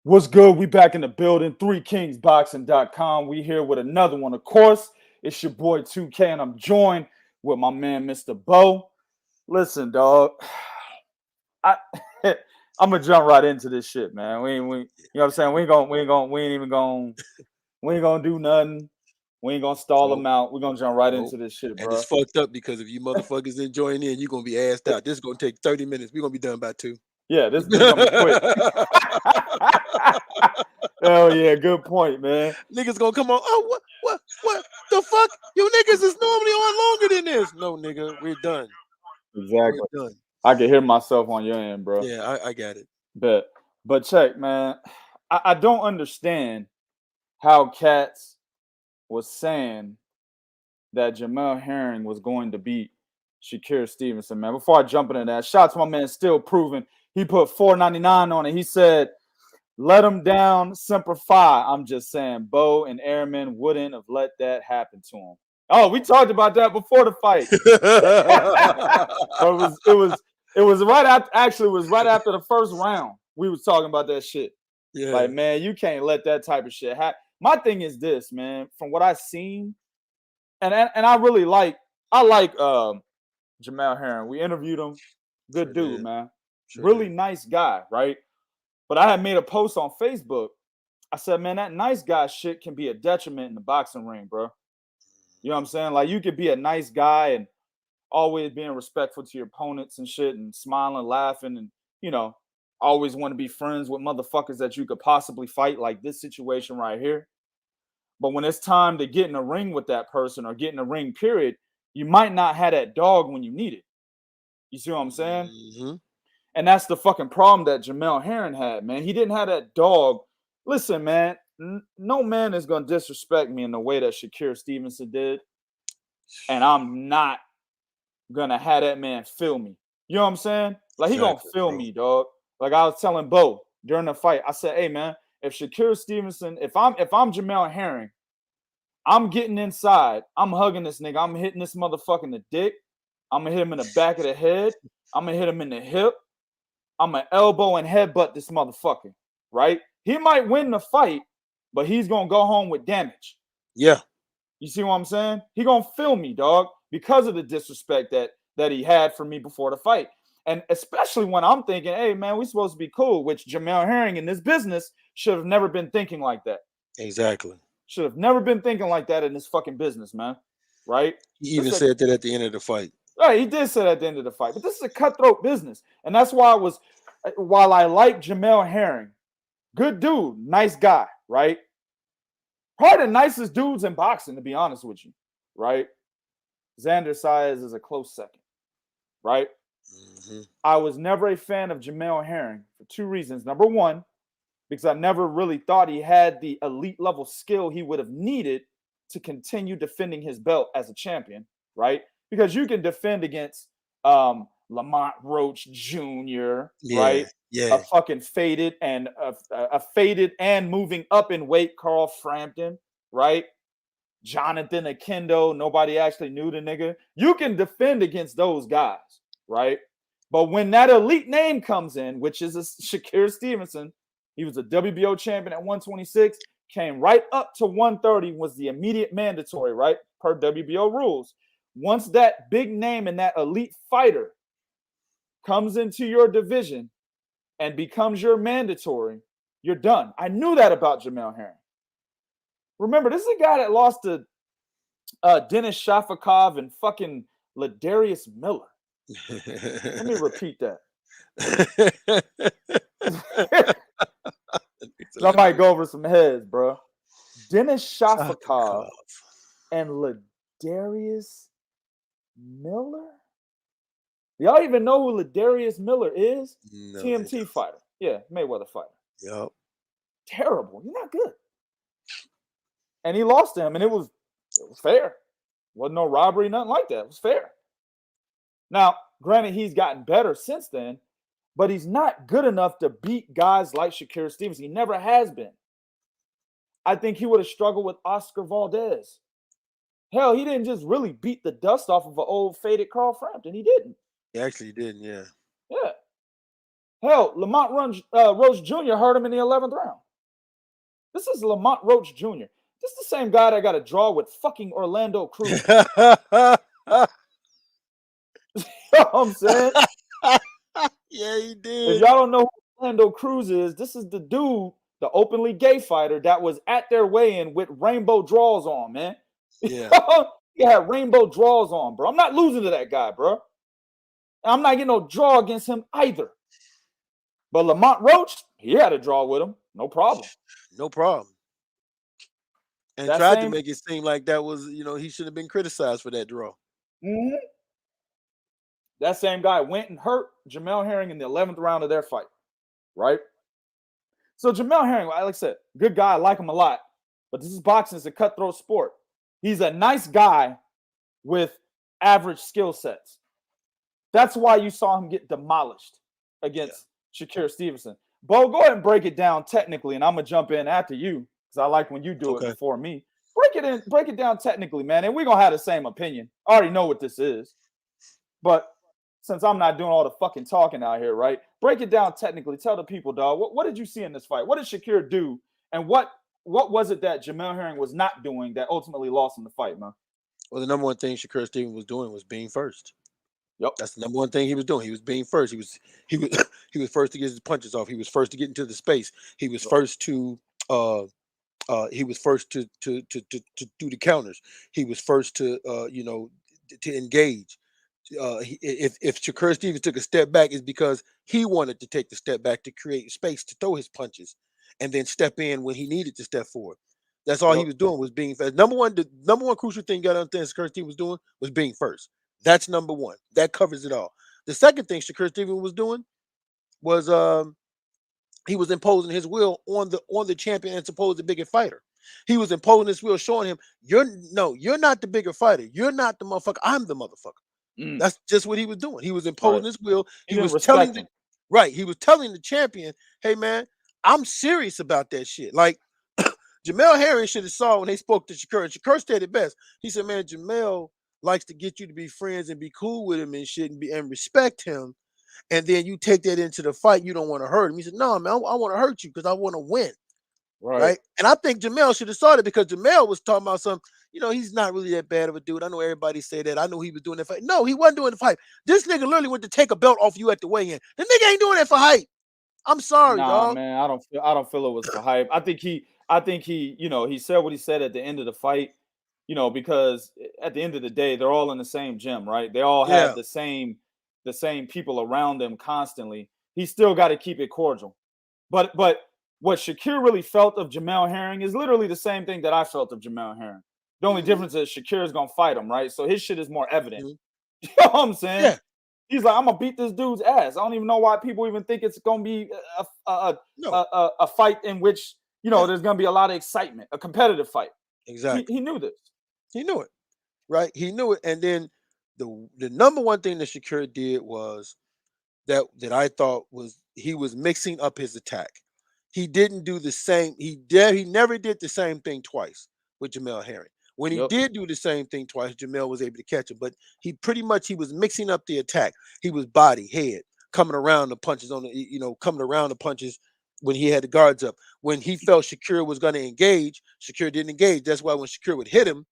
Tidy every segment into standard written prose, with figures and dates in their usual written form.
What's good? We back in the building. 3kingsboxing.com. We here with another one. Of course, it's your boy 2K, and I'm joined with my man, Mr. Bo. Listen, dog. I I'm gonna jump right into this shit, man. We you know what I'm saying? We ain't gonna do nothing. We ain't gonna stall Nope, them out. We're gonna jump right nope. into this shit, And it's bro. fucked up because if you motherfuckers didn't join in, you're gonna be assed out. This is gonna take 30 minutes. We're gonna be done by 2. Yeah, this gonna be quick. Oh yeah, good point, man. Niggas gonna come on. Oh, what the fuck? You niggas is normally on longer than this. No, nigga, we're done. We're Exactly. done. I can hear myself on your end, bro. Yeah, I got it. But check, man. I don't understand how cats was saying that Jamel Herring was going to beat Shakur Stevenson, man. Before I jump into that, shout out to my man Still Proven. He put $4.99 on it. He said, let him down, Semper Fi. I'm just saying, Bo and Airman wouldn't have let that happen to him. Oh, we talked about that before the fight. But it was right after, actually it was right after the first round. We was talking about that shit. Yeah. Like, man, you can't let that type of shit happen. My thing is this, man, from what I've seen, and I really like Jamel Herring. We interviewed him. Good Sure dude, did. man. Sure Really did. nice guy, right? But I had made a post on Facebook. I said, man, that nice guy shit can be a detriment in the boxing ring, bro. You know what I'm saying? Like, you could be a nice guy and always being respectful to your opponents and shit and smiling, laughing, and, you know, always want to be friends with motherfuckers that you could possibly fight, like this situation right here. But when it's time to get in a ring with that person or get in a ring, period, you might not have that dog when you need it. You see what I'm saying? Mm-hmm. And that's the fucking problem that Jamel Herring had, man. He didn't have that dog. Listen, man, no man is going to disrespect me in the way that Shakur Stevenson did. And I'm not going to have that man feel me. You know what I'm saying? Like, he going to Exactly, feel bro. me, dog. Like I was telling Bo during the fight, I said, hey, man, if Shakur Stevenson, if I'm Jamel Herring, I'm getting inside. I'm hugging this nigga. I'm hitting this motherfucker in the dick. I'm gonna hit him in the back of the head. I'm gonna hit him in the hip. I'm gonna elbow and headbutt this motherfucker. Right? He might win the fight, but he's gonna go home with damage. Yeah. You see what I'm saying? He gonna feel me, dog, because of the disrespect that he had for me before the fight. And especially when I'm thinking, hey man, we supposed to be cool, which Jamel Herring in this business should have never been thinking like that. Exactly. Should have never been thinking like that in this fucking business, man. Right? He This even is said that at the end of the fight. right. He did say that at the end of the fight, but this is a cutthroat business, and that's why I was. While I like Jamel Herring, good dude, nice guy, right? Probably the nicest dudes in boxing, to be honest with you, right? Xander Saez is a close second, right? Mm-hmm. I was never a fan of Jamel Herring for two reasons. Number one, because I never really thought he had the elite level skill he would have needed to continue defending his belt as a champion, right? Because you can defend against Lamont Roach Jr., Yeah. right? A Yeah. fucking faded and a faded and moving up in weight Carl Frampton, right? Jonathan Akendo, nobody actually knew the nigga. You can defend against those guys, right? But when that elite name comes in, which is a Shakur Stevenson, he was a WBO champion at 126, came right up to 130, was the immediate mandatory, right? Per WBO rules. Once that big name and that elite fighter comes into your division and becomes your mandatory, you're done. I knew that about Jamel Herring. Remember, this is a guy that lost to Dennis Shafikov and fucking Ladarius Miller. Let me repeat that. I might go over some heads, bro. Dennis Shafikov and Ladarius Miller? Y'all even know who Ladarius Miller is? No, TMT fighter. Yeah, Mayweather fighter. Yep. Terrible. He's not good. And he lost to him, and it was fair. Wasn't no robbery, nothing like that. It was fair. Now, granted, he's gotten better since then, but he's not good enough to beat guys like Shakur Stevenson. He never has been. I think he would have struggled with Oscar Valdez. Hell, he didn't just really beat the dust off of an old faded Carl Frampton. He didn't. He actually didn't, yeah. Yeah. Hell, Lamont Roach Jr. hurt him in the 11th round. This is Lamont Roach Jr. This is the same guy that got a draw with fucking Orlando Cruz. You know what I'm saying? Yeah, he If did. y'all don't know who Orlando Cruz is, this is the dude, the openly gay fighter that was at their weigh-in with rainbow draws on, man. Yeah. He had rainbow draws on, bro. I'm not losing to that guy, bro. I'm not getting no draw against him either. But Lamont Roach, he had a draw with him. No problem. No problem. And That tried to same make it seem like that was, he should have been criticized for that draw. Mhm. That same guy went and hurt Jamel Herring in the 11th round of their fight, right? So Jamel Herring, like I said, good guy. I like him a lot. But this is boxing. It's a cutthroat sport. He's a nice guy with average skill sets. That's why you saw him get demolished against Shakur Stevenson. Bo, go ahead and break it down technically, and I'm going to jump in after you because I like when you do it before me. Break it down technically, man, and we're going to have the same opinion. I already know what this is. But since I'm not doing all the fucking talking out here, right? Break it down technically. Tell the people, dog, what did you see in this fight? What did Shakur do? And what was it that Jamel Herring was not doing that ultimately lost him the fight, man? Well, the number one thing Shakur Stevenson was doing was being first. Yep. That's the number one thing he was doing. He was being first. He was he was first to get his punches off. He was first to get into the space. He was first to do the counters. He was first to to engage. If Shakur Stevens took a step back, is because he wanted to take the step back to create space to throw his punches, and then step in when he needed to step forward. That's all he was doing, was being fast. The number one crucial thing you got to understand Shakur Stevens was doing was being first. That's number one. That covers it all. The second thing Shakur Stevens was doing was he was imposing his will on the champion and supposed bigger fighter. He was imposing his will, showing him, you're not the bigger fighter. You're not the motherfucker. I'm the motherfucker. That's just what he was doing. He was imposing his will. He was telling he was telling the champion, hey man, I'm serious about that shit. Like Jamel Herring should have saw when they spoke to Shakur. And Shakur said it best. He said, man, Jamel likes to get you to be friends and be cool with him and shit and respect him. And then you take that into the fight. You don't want to hurt him. He said, no, man, I want to hurt you because I want to win. Right. And I think Jamel should have started because Jamel was talking about some, he's not really that bad of a dude. I know everybody say that. I know he was doing that fight. No, he wasn't doing the fight. This nigga literally went to take a belt off you at the weigh-in. The nigga ain't doing that for hype. I'm sorry, dog. Man, I don't feel it was for hype. I think he, he said what he said at the end of the fight, because at the end of the day, they're all in the same gym, right? They all have the same people around them constantly. He still got to keep it cordial. But what Shakur really felt of Jamel Herring is literally the same thing that I felt of Jamel Herring. The only difference is Shakur is going to fight him, right? So his shit is more evident. You know what I'm saying? Yeah. He's like, I'm going to beat this dude's ass. I don't even know why people even think it's going to be a fight in which, there's going to be a lot of excitement, a competitive fight. Exactly. He knew this. He knew it, right? He knew it. And then the number one thing that Shakur did was that I thought was he was mixing up his attack. He didn't do the same. He never did the same thing twice with Jamel Herring. When he did do the same thing twice, Jamel was able to catch him. But he was mixing up the attack. He was body, head, coming around the punches coming around the punches when he had the guards up. When he felt Shakur was going to engage, Shakur didn't engage. That's why when Shakur would hit him,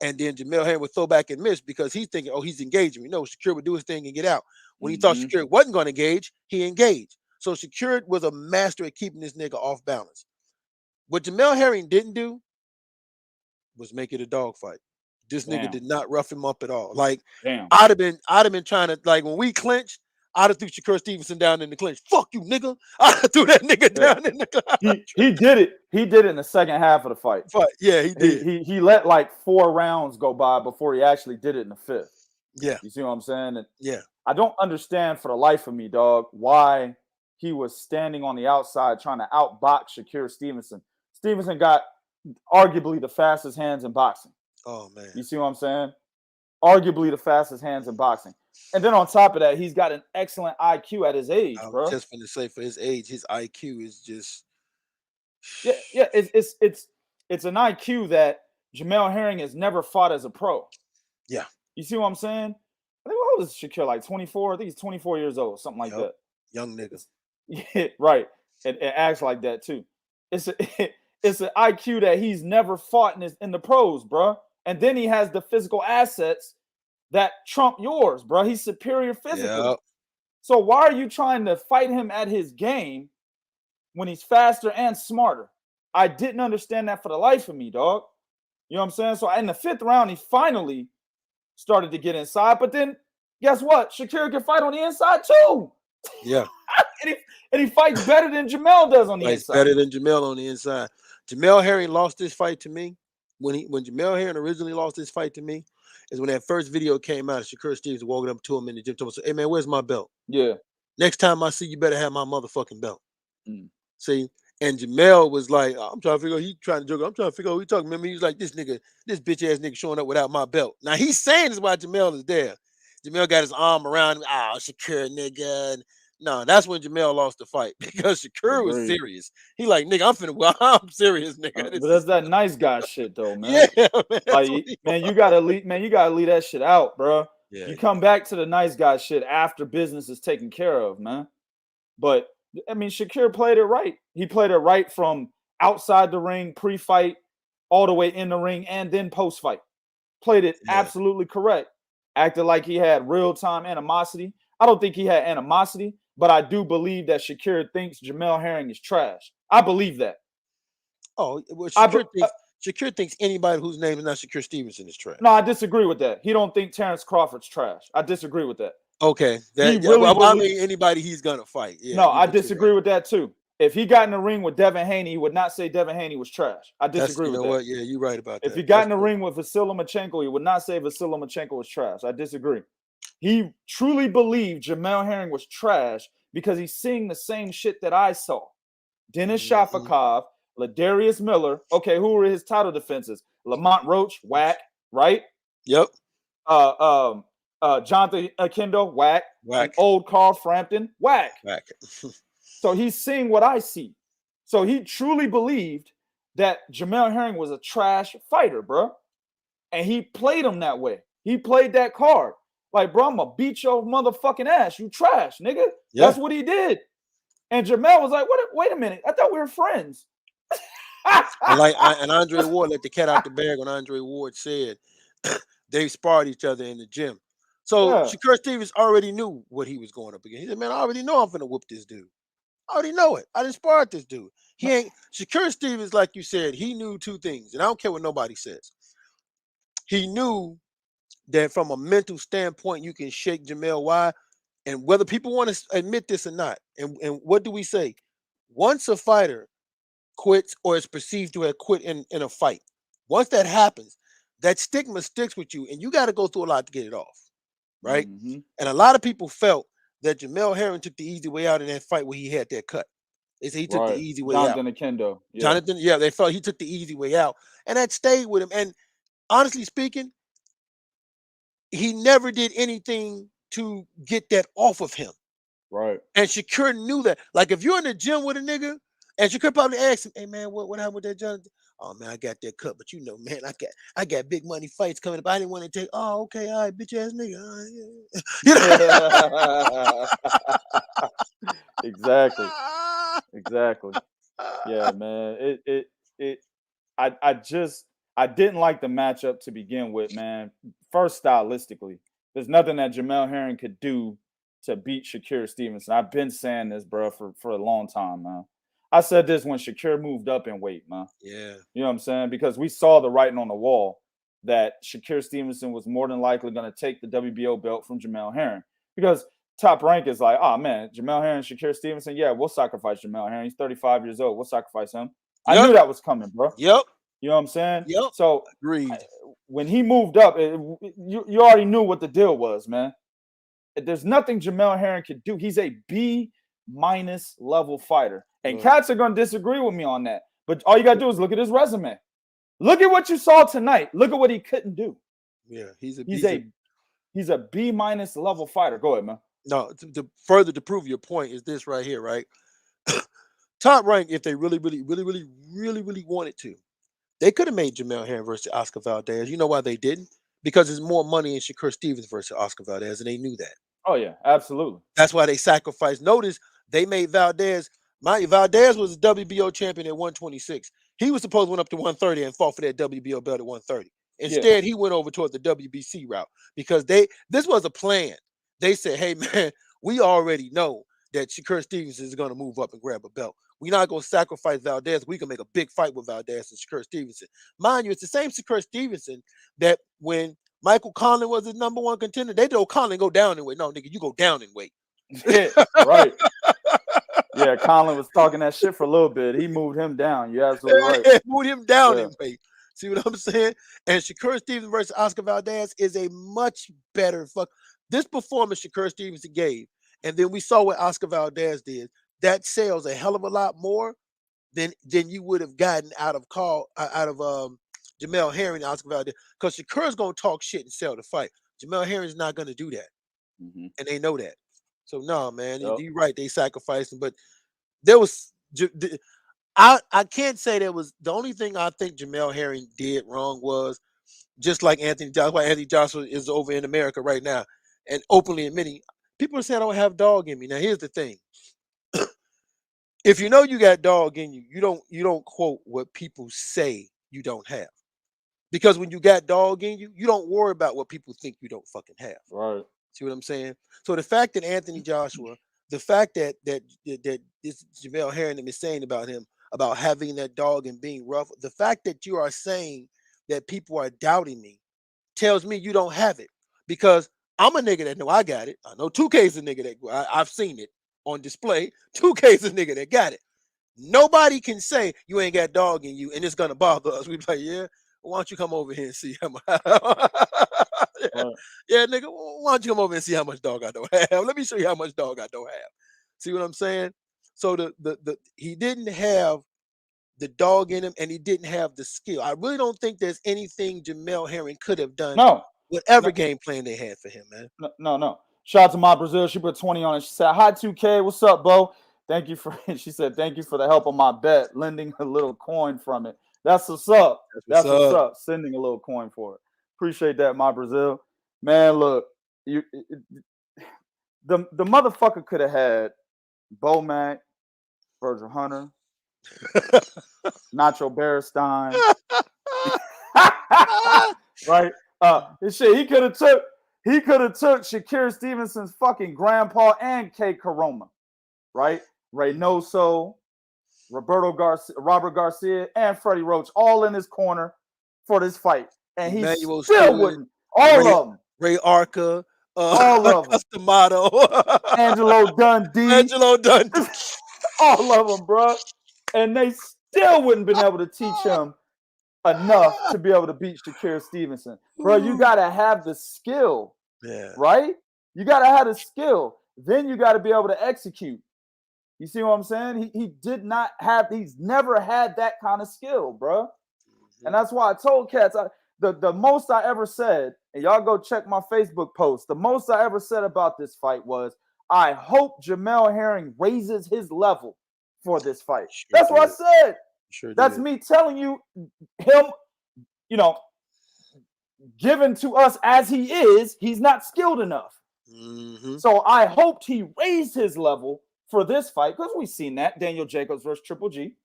and then Jamel Herring would throw back and miss because he's thinking, oh, he's engaging. Shakur would do his thing and get out. When he thought Shakur wasn't going to engage, he engaged. So Shakur was a master at keeping this nigga off balance. What Jamel Herring didn't do was make it a dogfight. This nigga did not rough him up at all. Like, I'd have been trying to, like, when we clinched, I'd have threw Shakur Stevenson down in the clinch. Fuck you, nigga. I'd have threw that nigga down in the clinch. He did it. He did it in the second half of the fight. Yeah, he did. He let like 4 rounds go by before he actually did it in the 5th. Yeah. You see what I'm saying? And yeah. I don't understand for the life of me, dog, why he was standing on the outside trying to outbox Shakur Stevenson. Stevenson got arguably the fastest hands in boxing. Oh, man. You see what I'm saying? Arguably the fastest hands in boxing. And then on top of that, he's got an excellent IQ at his age, bro. Just going to say, for his age, his IQ is just... Yeah, it's an IQ that Jamel Herring has never fought as a pro. Yeah. You see what I'm saying? I think what was Shakur, like 24? I think he's 24 years old, something like that. Young nigga. Yeah, right. And acts like that too. It's a it's an IQ that he's never fought in the pros, bro. And then he has the physical assets that trump yours, bro. He's superior physically. Yeah. So why are you trying to fight him at his game when he's faster and smarter? I didn't understand that for the life of me, dog. You know what I'm saying? So in the 5th round, he finally started to get inside. But then guess what? Shakur can fight on the inside too. Yeah. and he fights better than Jamel does on the Fights inside. better than Jamel on the inside. Jamel Herring lost this fight to me. When Jamel Herring originally lost this fight to me, is when that first video came out. Shakur Stevens walking up to him in the gym, told him, "Hey man, where's my belt? Yeah. Next time I see you, better have my motherfucking belt." Mm. See, and Jamel was like, "I'm trying to figure out." He trying to joke. I'm trying to figure out who he talking. Remember, he was like, "This nigga, this bitch ass nigga showing up without my belt." Now he's saying this while Jamel is there. Jamel got his arm around him. Oh, Shakur, nigga. No, that's when Jamel lost the fight because Shakur was Agreed. serious. He like, nigga, I'm finna. Well, I'm serious, nigga. But that's that nice guy shit though, Yeah, man. man. Like, man, you gotta leave that shit out, bro. Yeah, You come back to the nice guy shit after business is taken care of, man. But I mean, Shakur played it right. He played it right from outside the ring, pre-fight, all the way in the ring, and then post-fight. Played it yeah. absolutely correct. Acted like he had real-time animosity. I don't think he had animosity, but I do believe that Shakur thinks Jamel Herring is trash. I believe that. Oh, well, I be- Shakur thinks anybody whose name is not Shakur Stevenson is trash. no, I disagree with that. He don't think Terrence Crawford's trash. I disagree with that. Okay, He that yeah. really Well, I believes. mean, anybody he's gonna fight. Yeah, No, I you're right. disagree with that too. If he got in the ring with Devin Haney, he would not say Devin Haney was trash. I That's disagree you with know that. what? Yeah, you're right about If he that. got That's in the true. ring with Vasily Lomachenko, he would not say Vasily Lomachenko was trash. I disagree. He truly believed Jamel Herring was trash because he's seeing the same shit that I saw. Dennis Mhm. Shafikov, Ladarius Miller. Okay, who were his title defenses? Lamont Roach, whack, right? Yep. Jonathan Akendo, whack, and Whack. old Carl Frampton, whack. Whack. So he's seeing what I see. So he truly believed that Jamel Herring was a trash fighter, bro. And he played him that way. He played that card. Like, bro, I'm gonna beat your motherfucking ass. You trash, nigga. Yeah. That's what he did. And Jamel was like, "What? Wait a minute. I thought we were friends." And Andre Ward let the cat out the bag when Andre Ward said they sparred each other in the gym. So Yeah, Shakur Stevens already knew what he was going up against. He said, "Man, I already know I'm finna whoop this dude. I already know it. I didn't spar this dude. He ain't Shakur Stevens, like you said, he knew two things, and I don't care what nobody says. He knew that from a mental standpoint, you can shake Jamel. Why? And whether people want to admit this or not, and what do we say? Once a fighter quits or is perceived to have quit in a fight, once that happens, that stigma sticks with you, and you got to go through a lot to get it off, right? mm-hmm. And a lot of people felt that Jamel Herring took the easy way out in that fight where he had that cut. They said he took the Right. easy way out. Jonathan Akendo. Yeah. Jonathan, yeah, they felt he took the easy way out, and that stayed with him. And honestly speaking, he never did anything to get that off of him. Right. And Shakur knew that. Like if you're in the gym with a nigga, and Shakur probably asked him, "Hey man, what happened with that Jonathan?" "Oh man, I got that cut, but you know, man, I got big money fights coming up. I didn't want to take." "Oh, okay, all right, bitch ass nigga." All right, yeah. You Exactly. know? Exactly. Yeah, man. It I didn't like the matchup to begin with, man. First, stylistically, there's nothing that Jamel Herring could do to beat Shakur Stevenson. I've been saying this, bro, for a long time, man. I said this when Shakur moved up in weight, man. Yeah. You know what I'm saying? Because we saw the writing on the wall that Shakur Stevenson was more than likely going to take the WBO belt from Jamel Herring. Because Top Rank is like, oh man, Jamel Herring, Shakur Stevenson, yeah, we'll sacrifice Jamel Herring. He's 35 years old. We'll sacrifice him. I Yep. knew that was coming, bro. Yep. You know what I'm saying? Yep. So Agreed. when he moved up, you already knew what the deal was, man. There's nothing Jamel Herring could do. He's a B- level fighter. And cats are going to disagree with me on that. But all you got to do is look at his resume. Look at what you saw tonight. Look at what he couldn't do. Yeah, he's a B- level fighter. Go ahead, man. no. To further to prove your point is this right here, right? Top Rank, if they really wanted to, they could have made Jamel Herring versus Oscar Valdez. You know why they didn't? Because there's more money in Shakur Stevens versus Oscar Valdez, and they knew that. Oh yeah, absolutely. That's why they sacrificed. Notice they made Valdez. Valdez was a WBO champion at 126. He was supposed to went up to 130 and fought for that WBO belt at 130. Yeah. Instead, he went over toward the WBC route because this was a plan. They said, "Hey man, we already know that Shakur Stevenson is going to move up and grab a belt. We're not going to sacrifice Valdez. We can make a big fight with Valdez and Shakur Stevenson. Mind you, it's the same Shakur Stevenson that when Michael Conlon was his number one contender, they told Conlon go down in weight. No, nigga, you go down in weight. Yeah, right. Yeah, Colin was talking that shit for a little bit. He moved him down. You're absolutely right. Moved him down Yeah. in weight. See what I'm saying? And Shakur Stevenson versus Oscar Valdez is a much better fuck. This performance Shakur Stevenson gave, and then we saw what Oscar Valdez did. That sells a hell of a lot more than you would have gotten out of Jamel Herring and Oscar Valdez. Because Shakur's gonna talk shit and sell the fight. Jamel Herring's not gonna do that, and they know that. So no, man, Yep. you're right. They sacrificed him, but there was. I can't say there was the only thing I think Jamel Herring did wrong was just like Anthony Joshua. Why Anthony Joshua is over in America right now and openly admitting people are saying I don't have dog in me. Now here's the thing: if you know you got dog in you, you don't quote what people say you don't have, because when you got dog in you, you don't worry about what people think you don't fucking have. Right. See what I'm saying? So the fact that Anthony Joshua, the fact that this Jamel Herring is saying about him, about having that dog and being rough, the fact that you are saying that people are doubting me tells me you don't have it. Because I'm a nigga that know I got it. I know 2K's a nigga that I've seen it on display. 2K's a nigga that got it. Nobody can say you ain't got dog in you and it's gonna bother us. We be like, yeah, why don't you come over here and see how much yeah, nigga, why don't you come over and see how much dog I don't have? Let me show you how much dog I don't have. See what I'm saying? So the he didn't have the dog in him and he didn't have the skill. I really don't think there's anything Jamel Herring could have done. No. Whatever game plan they had for him, man. No. Shout out to my Brazil. She put 20 on it. She said, "Hi 2K. What's up, Bo? Thank you for." She said, "Thank you for the help on my bet, lending a little coin from it." That's what's up. That's what's up. Sending a little coin for it. Appreciate that, my Brazil. Man, look, the motherfucker could have had Bomac, Virgil Hunter, Nacho Beristain, right? Shit, he could have took Shakur Stevenson's fucking grandpa and K. Coroma, right? Reynoso, Robert Garcia, and Freddie Roach all in his corner for this fight, and he still wouldn't. All of them. Ray Arca, all of them. Customato, Angelo Dundee, all of them, bro. And they still wouldn't been able to teach him enough to be able to beat Shakur Stevenson. Bro, you got to have the skill, right? You got to have the skill. Then you got to be able to execute. You see what I'm saying? He's never had that kind of skill, bro. And that's why I told cats, the most I ever said, and y'all go check my Facebook post, the most I ever said about this fight was, I hope Jamel Herring raises his level for this fight. That's what I said. That's me telling you, him, given to us as he is, he's not skilled enough. So I hoped he raised his level for this fight, because we've seen that. Daniel Jacobs versus Triple G.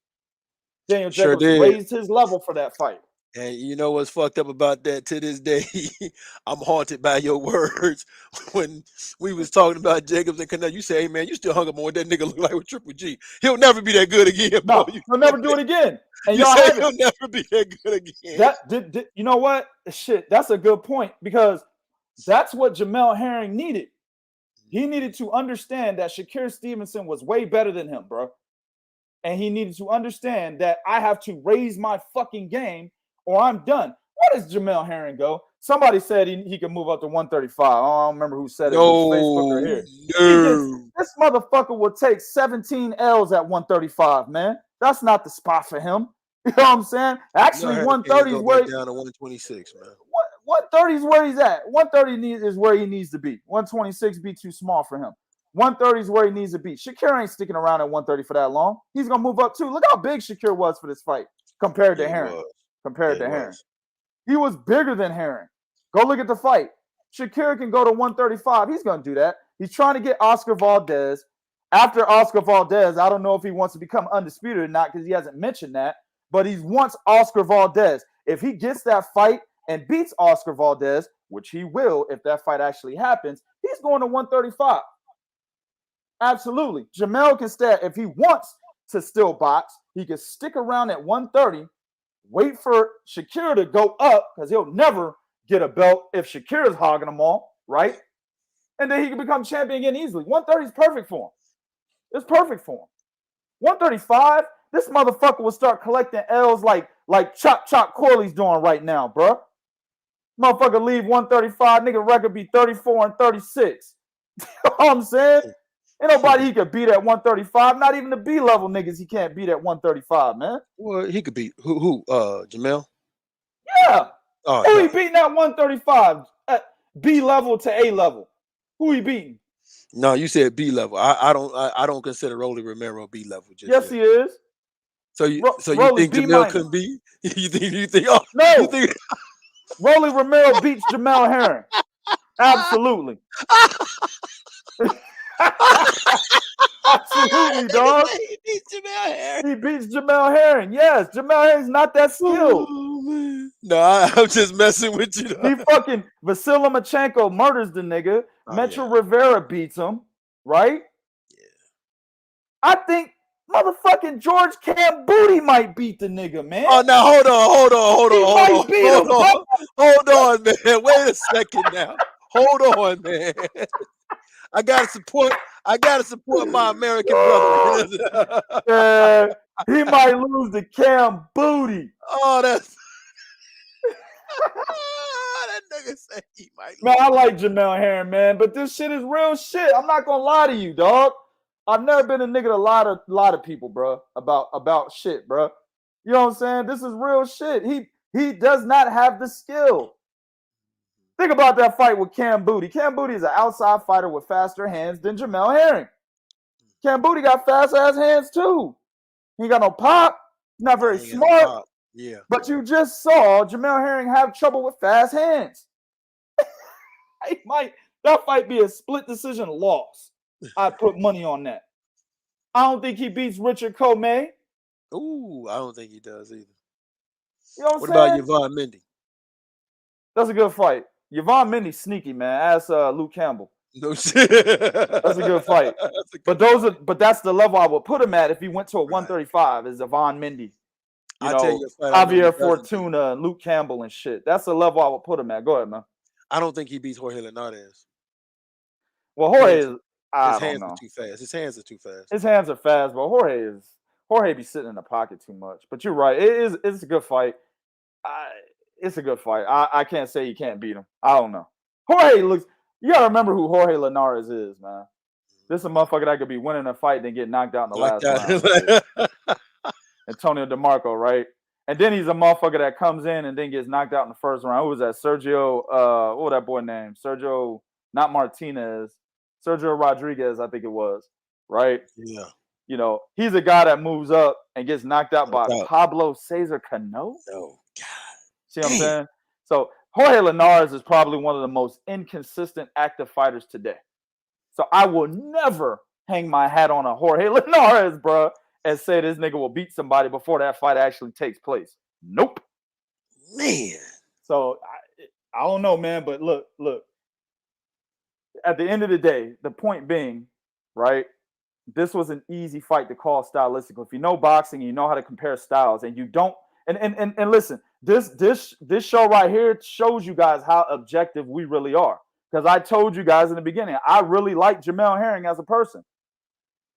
Daniel Jacobs raised his level for that fight. And you know what's fucked up about that to this day? I'm haunted by your words. When we was talking about Jacobs and Canelo, you say, hey, man, you still hung up on what that nigga look like with Triple G. He'll never be that good again. No, he'll never do it again. And you say he'll never be that good again. You know what? Shit, that's a good point, because that's what Jamel Herring needed. He needed to understand that Shakur Stevenson was way better than him, bro. And he needed to understand that I have to raise my fucking game or I'm done. Where does Jamel Herring go? Somebody said he could move up to 135. I don't remember who said it. No, Facebook or here. This motherfucker will take 17 L's at 135, man. That's not the spot for him. You know what I'm saying? Actually, 130 is where down to 126, man. 130 is where he's at. 130 is where he needs to be. 126 be too small for him. 130 is where he needs to be. Shakur ain't sticking around at 130 for that long. He's gonna move up too. Look how big Shakur was for this fight compared to Herring. Herring, he was bigger than Herring. Go look at the fight. Shakur can go to 135. He's gonna do that. He's trying to get Oscar Valdez. After Oscar Valdez, I don't know if he wants to become undisputed or not because he hasn't mentioned that, but he wants Oscar Valdez. If he gets that fight and beats Oscar Valdez, which he will if that fight actually happens, he's going to 135. Absolutely. Jamel can stay. If he wants to still box, he can stick around at 130, wait for Shakir to go up because he'll never get a belt if Shakir is hogging them all, right? And then he can become champion again easily. 130 is perfect for him. It's perfect for him. 135, this motherfucker will start collecting L's like Chop Corley's doing right now, bro. Motherfucker leave 135, nigga record be 34 and 36. You know what I'm saying? Ain't nobody he could beat at 135. Not even the B level niggas he can't beat at 135, man. Well, he could beat who? Jamel? Yeah. Oh, Who no. he beating at 135? At B level to A level. Who he beating? No, you said B level. I don't consider Rolly Romero B level. Yes, he is. So you Rolly think B Jamel minus. couldn't be? You think? Oh, No. You think? Rolly Romero beats Jamel Herring. Absolutely. Absolutely, dog. He beats Jamel Herring. He beats Jamel Herring. Yes, Jamel Herring's not that skilled. Oh, man. No, I'm just messing with you. He fucking Vasil Lomachenko murders the nigga. Metro Rivera beats him, right? Yeah. I think motherfucking George Camboody might beat the nigga, man. Oh, now hold on, man. Wait a second now. Hold on, man. I gotta support my American brother. He might lose to Cam Booty. Oh, that's that nigga said he might lose. Man, I like Jamel Herring, man, but this shit is real shit. I'm not gonna lie to you, dog. I've never been a nigga to lie to people, bro, about shit, bro. You know what I'm saying? This is real shit. He does not have the skill. Think about that fight with Cam Booty. Cam Booty is an outside fighter with faster hands than Jamel Herring. Cam Booty got fast ass hands too. He got no pop. He's not very smart. Yeah. But you just saw Jamel Herring have trouble with fast hands. That might be a split decision loss. I put money on that. I don't think he beats Richard Comey. Ooh, I don't think he does either. You know what about Yvonne Mendy? That's a good fight. Yvonne Mendy's sneaky, man. Ask Luke Campbell. No shit. That's a good fight. But that's the level I would put him at if he went to a 135 is Yvonne Mendy. Javier Fortuna, Luke Campbell and shit. That's the level I would put him at. Go ahead, man. I don't think he beats Jorge Linares. Well, Jorge is. His hands are too fast. His hands are too fast. His hands are fast, but Jorge be sitting in the pocket too much. But you're right. It's a good fight. It's a good fight. I can't say you can't beat him. I don't know. Jorge looks. You gotta remember who Jorge Linares is, man. This is a motherfucker that could be winning a fight and then get knocked out in the last round. Antonio DeMarco, right? And then he's a motherfucker that comes in and then gets knocked out in the first round. Who was that? Sergio, what was that boy name? Sergio, not Martinez. Sergio Rodriguez, I think it was, right? Yeah. You know, he's a guy that moves up and gets knocked out by Pablo Cesar Cano. Oh, God. See what I'm saying? So Jorge Linares is probably one of the most inconsistent active fighters today. So I will never hang my hat on a Jorge Linares, bro, and say this nigga will beat somebody before that fight actually takes place. Nope. Man. So I don't know, man, but look. At the end of the day, the point being, right, this was an easy fight to call stylistically. If you know boxing, you know how to compare styles, and you don't, and listen, this show right here shows you guys how objective we really are. Because I told you guys in the beginning, I really like Jamel Herring as a person.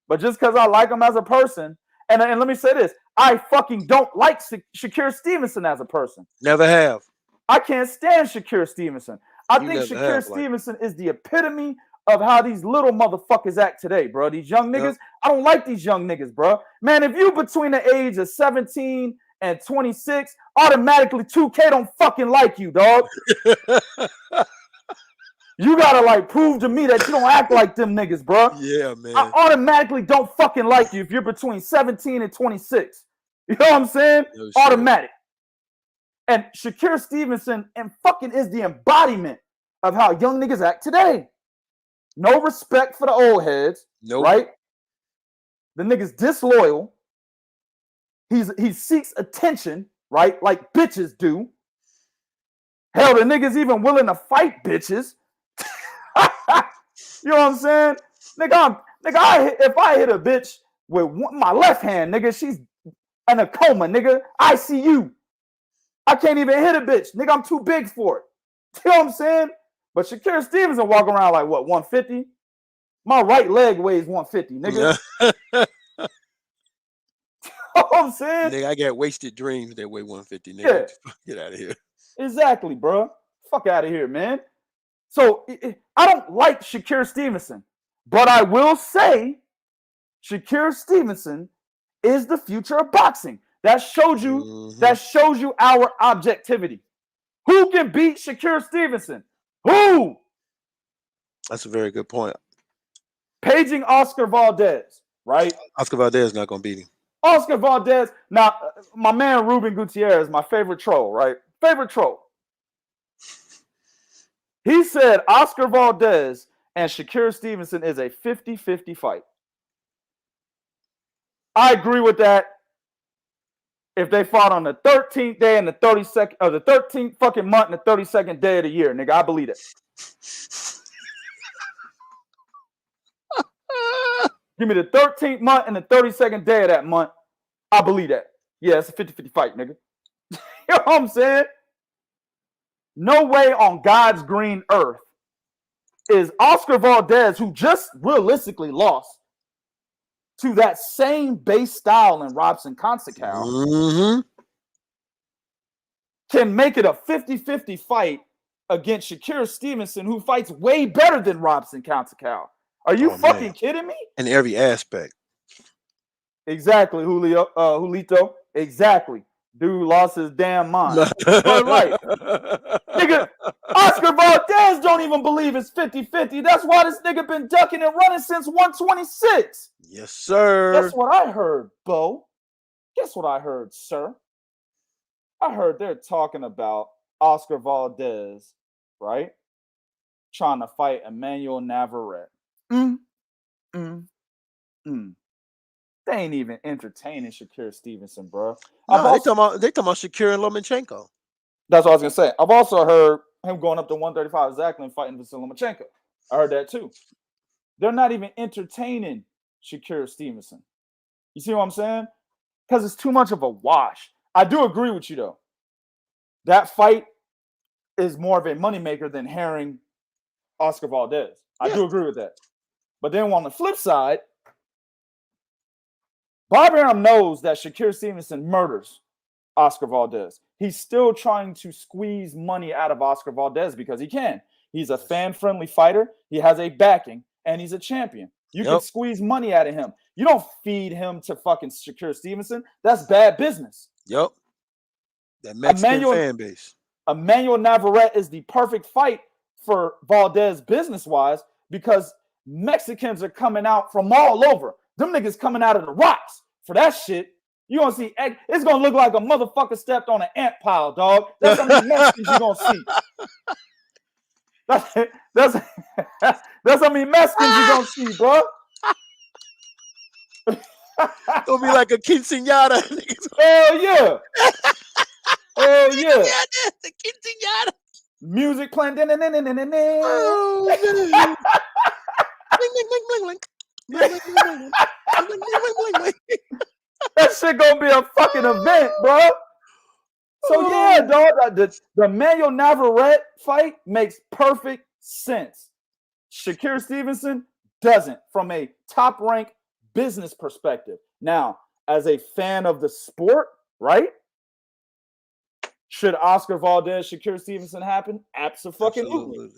But just because I like him as a person, and let me say this, I fucking don't like Shakur Stevenson as a person. Never have. I can't stand Shakur Stevenson. I think Shakur Stevenson is the epitome of how these little motherfuckers act today, bro. These young niggas, I don't like these young niggas, bro. Man, if you between the age of 17 and 26, automatically 2K don't fucking like you, dog. You gotta like prove to me that you don't act like them niggas, bro. Yeah, man. I automatically don't fucking like you if you're between 17 and 26. You know what I'm saying? No, automatic. And Shakur Stevenson and fucking is the embodiment of how young niggas act today. No respect for the old heads. Nope. Right? The nigga's disloyal. He seeks attention, right? Like bitches do. Hell, the nigga's even willing to fight bitches. You know what I'm saying? Nigga, if I hit a bitch with my left hand, nigga, she's in a coma, nigga. ICU. I can't even hit a bitch. Nigga, I'm too big for it. You know what I'm saying? But Shakur Stevenson walk around like, what, 150? My right leg weighs 150, nigga. You know what I'm saying? Nigga, I got wasted dreams that weigh 150, nigga. Yeah. Get out of here. Exactly, bro. Fuck out of here, man. So I don't like Shakur Stevenson, but I will say Shakur Stevenson is the future of boxing. That shows you our objectivity. Who can beat Shakur Stevenson? Who? That's a very good point. Paging Oscar Valdez, right? Oscar Valdez is not going to beat him. Oscar Valdez. Now, my man Ruben Gutierrez, my favorite troll, right? Favorite troll. He said Oscar Valdez and Shakur Stevenson is a 50-50 fight. I agree with that. If they fought on the 13th day and the 32nd, or the 13th fucking month and the 32nd day of the year, nigga, I believe it. Give me the 13th month and the 32nd day of that month. I believe that. Yeah, it's a 50-50 fight, nigga. You know what I'm saying? No way on God's green earth is Oscar Valdez, who just realistically lost to that same base style in Robson Conceicao, can make it a 50-50 fight against Shakur Stevenson, who fights way better than Robson Conceicao. Are you fucking kidding me? In every aspect. Exactly, Julito. Exactly. Dude lost his damn mind. Right. Nigga, Oscar Valdez don't even believe it's 50-50. That's why this nigga been ducking and running since 126. Yes, sir. Guess what I heard, Bo? Guess what I heard, sir? I heard they're talking about Oscar Valdez, right? Trying to fight Emmanuel Navarrete. They ain't even entertaining Shakur Stevenson, bro. No, they talking about Shakur and Lomachenko. That's what I was gonna say. I've also heard him going up to 135 exactly and fighting Vasily Lomachenko. I heard that too. They're not even entertaining Shakur Stevenson. You see what I'm saying? Because it's too much of a wash. I do agree with you though. That fight is more of a moneymaker than Herring Oscar Valdez. I do agree with that. But then on the flip side, Bob Arum knows that Shakur Stevenson murders Oscar Valdez. He's still trying to squeeze money out of Oscar Valdez because he can. He's a fan-friendly fighter. He has a backing, and he's a champion. You can squeeze money out of him. You don't feed him to fucking Shakur Stevenson. That's bad business. Yep. That Mexican fan base. Emmanuel Navarrete is the perfect fight for Valdez business-wise because Mexicans are coming out from all over. Them niggas coming out of the rocks for that shit. You gonna see, it's gonna look like a motherfucker stepped on an ant pile, dog. That's how many Mexicans you gonna see. That's how many Mexicans you gonna see, bro. Gonna be like a quinceañera. Hell yeah. Hell yeah. The quinceañera. Music playing. That shit gonna be a fucking event, bro. So yeah, dog, the Emmanuel Navarrete fight makes perfect sense. Shakur Stevenson doesn't, from a top-ranked business perspective. Now, as a fan of the sport, right? Should Oscar Valdez, Shakur Stevenson happen? Absolutely.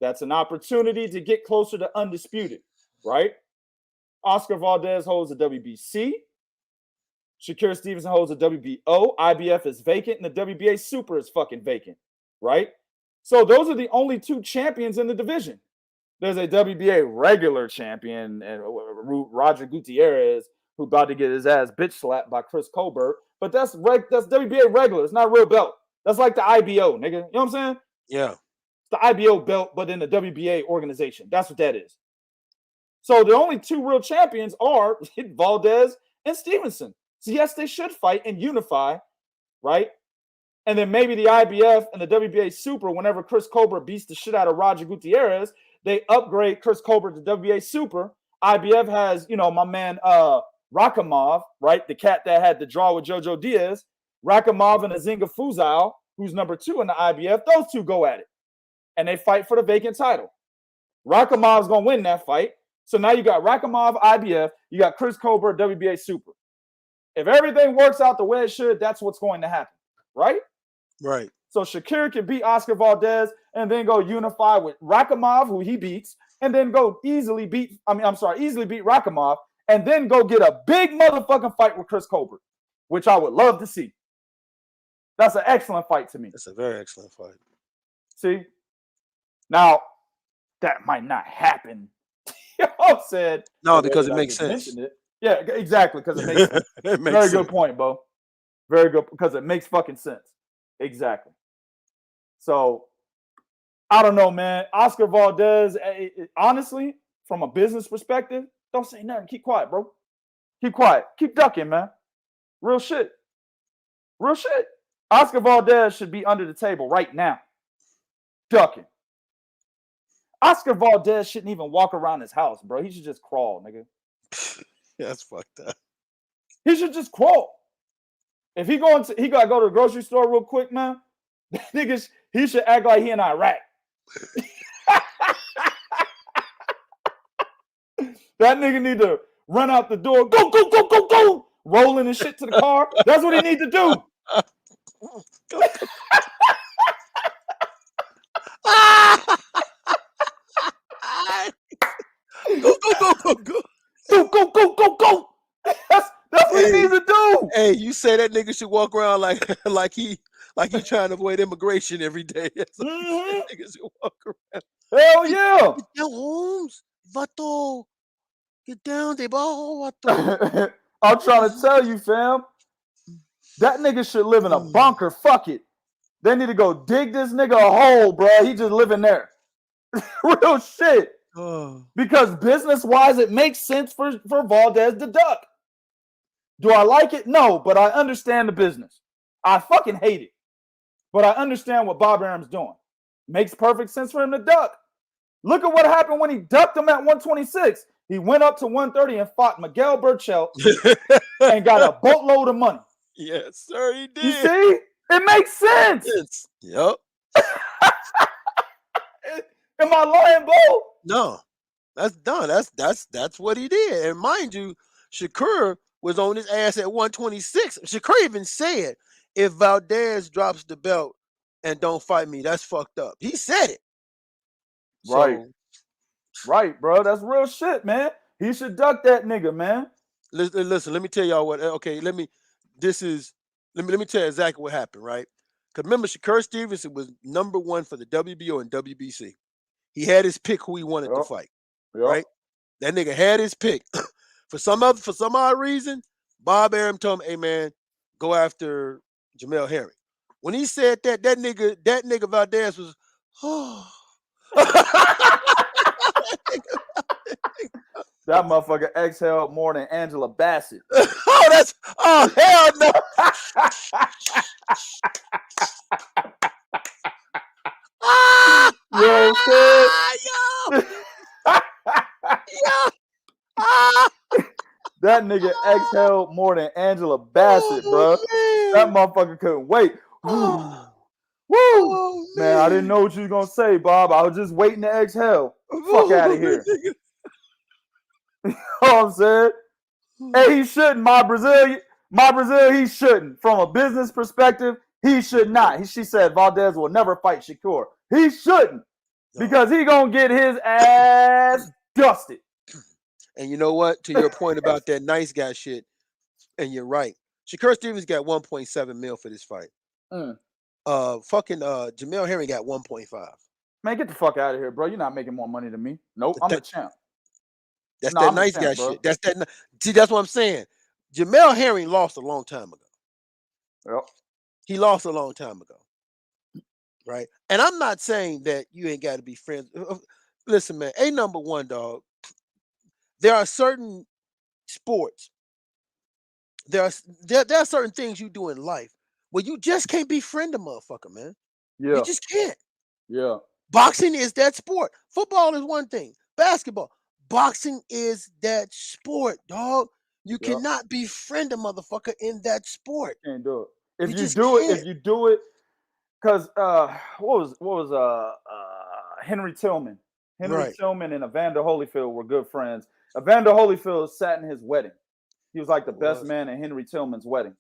That's an opportunity to get closer to undisputed, right? Oscar Valdez holds a WBC. Shakur Stevenson holds a WBO. IBF is vacant, and the WBA Super is fucking vacant, right? So those are the only two champions in the division. There's a WBA regular champion, and Roger Gutierrez, who about to get his ass bitch slapped by Chris Colbert. But that's WBA regular. It's not a real belt. That's like the IBO, nigga. You know what I'm saying? Yeah. It's the IBO belt, but in the WBA organization. That's what that is. So the only two real champions are Valdez and Stevenson. So yes, they should fight and unify, right? And then maybe the IBF and the WBA Super, whenever Chris Cobra beats the shit out of Roger Gutierrez, they upgrade Chris Cobra to WBA Super. IBF has, my man Rakhimov, right? The cat that had the draw with Jojo Diaz. Rakhimov and Azinga Fuzal, who's number 2 in the IBF. Those two go at it. And they fight for the vacant title. Rakhimov's going to win that fight. So now you got Rakhimov, IBF. You got Chris Cobra, WBA Super. If everything works out the way it should, that's what's going to happen, right? Right. So Shakur can beat Oscar Valdez and then go unify with Rakhimov, who he beats, and then go easily beat Rakhimov, and then go get a big motherfucking fight with Chris Cobra, which I would love to see. That's an excellent fight to me. That's a very excellent fight. See? Now, that might not happen. I said no, because it makes sense. Yeah, exactly, because it makes sense. Very good point, Bo. Very good, because it makes fucking sense. Exactly. So, I don't know, man. Oscar Valdez, honestly, from a business perspective, don't say nothing. Keep quiet, bro. Keep quiet. Keep ducking, man. Real shit. Real shit. Oscar Valdez should be under the table right now. Ducking. Oscar Valdez shouldn't even walk around his house, bro. He should just crawl, nigga. Yeah, that's fucked up. He should just crawl. If he gotta go to the grocery store real quick, man. Niggas, he should act like he in Iraq. That nigga need to run out the door, go, go, go, go, go, rolling his shit to the car. That's what he need to do. Go. That's what he needs to do. Hey, you say that nigga should walk around like he trying to avoid immigration every day. Mm-hmm. Niggas should walk around. Hell yeah. Get down, Holmes. Vato. Get down, Debo. Vato. I'm trying to tell you, fam. That nigga should live in a bunker. Fuck it. They need to go dig this nigga a hole, bro. He just living there. Real shit. Because business-wise, it makes sense for Valdez to duck. Do I like it? No, but I understand the business. I fucking hate it. But I understand what Bob Arum's doing. Makes perfect sense for him to duck. Look at what happened when he ducked him at 126. He went up to 130 and fought Miguel Burchell and got a boatload of money. Yes, sir, he did. You see? It makes sense. Yep. Am I lying, Bo? No. That's done. That's what he did. And mind you, Shakur was on his ass at 126. Shakur even said, if Valdez drops the belt and don't fight me, that's fucked up. He said it. Right. Right, bro. That's real shit, man. He should duck that nigga, man. Listen, let me tell y'all what. Okay, let me tell you exactly what happened, right? Because remember, Shakur Stevenson was number 1 for the WBO and WBC. He had his pick who he wanted to fight. Right? That nigga had his pick. For some odd reason, Bob Arum told him, hey man, go after Jamel Herring. When he said that nigga Valdez was that motherfucker exhaled more than Angela Bassett. Oh hell no. Yo, that nigga exhaled more than Angela Bassett, bro. That motherfucker couldn't wait. Woo! Man, I didn't know what you was gonna say, Bob. I was just waiting to exhale. Fuck out of here. You know what I'm saying? Hey, he shouldn't. My Brazil, he shouldn't. From a business perspective, he should not. She said Valdez will never fight Shakur. He shouldn't. Because he gonna get his ass dusted. And you know what? To your point about that nice guy shit, and you're right. Shakur Stevens got 1.7 mil for this fight. Jamel Herring got 1.5. Man, get the fuck out of here, bro. You're not making more money than me. Nope, I'm the champ. That's that nice guy shit. See, that's what I'm saying. Jamel Herring lost a long time ago. Yep. He lost a long time ago. right? And I'm not saying that you ain't got to be friends. Listen, man, number one, dog. There are certain sports. There are certain things you do in life where you just can't befriend a motherfucker, man. You Yeah, just can't. yeah. Boxing is that sport. Football is one thing. Basketball. Boxing is that sport, dog. You Yep. cannot befriend a motherfucker in that sport. Can't do it. You just can't. If you do it, because what was Henry Tillman? Henry Right. Tillman and Evander Holyfield were good friends. Evander Holyfield sat in his wedding. He was like the best Was. man at Henry Tillman's wedding.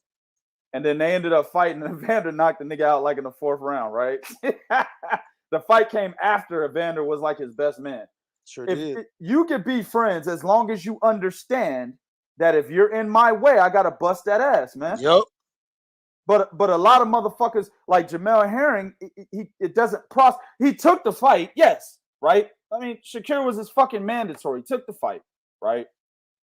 And then they ended up fighting, and Evander knocked the nigga out like in the 4th round, right? The fight came after Evander was like his best man. Sure did. You could be friends as long as you understand that if you're in my way, I gotta bust that ass, man. Yep. But a lot of motherfuckers like Jamel Herring, it doesn't process. He took the fight, yes, right? I mean, Shakur was his fucking mandatory. He took the fight, right?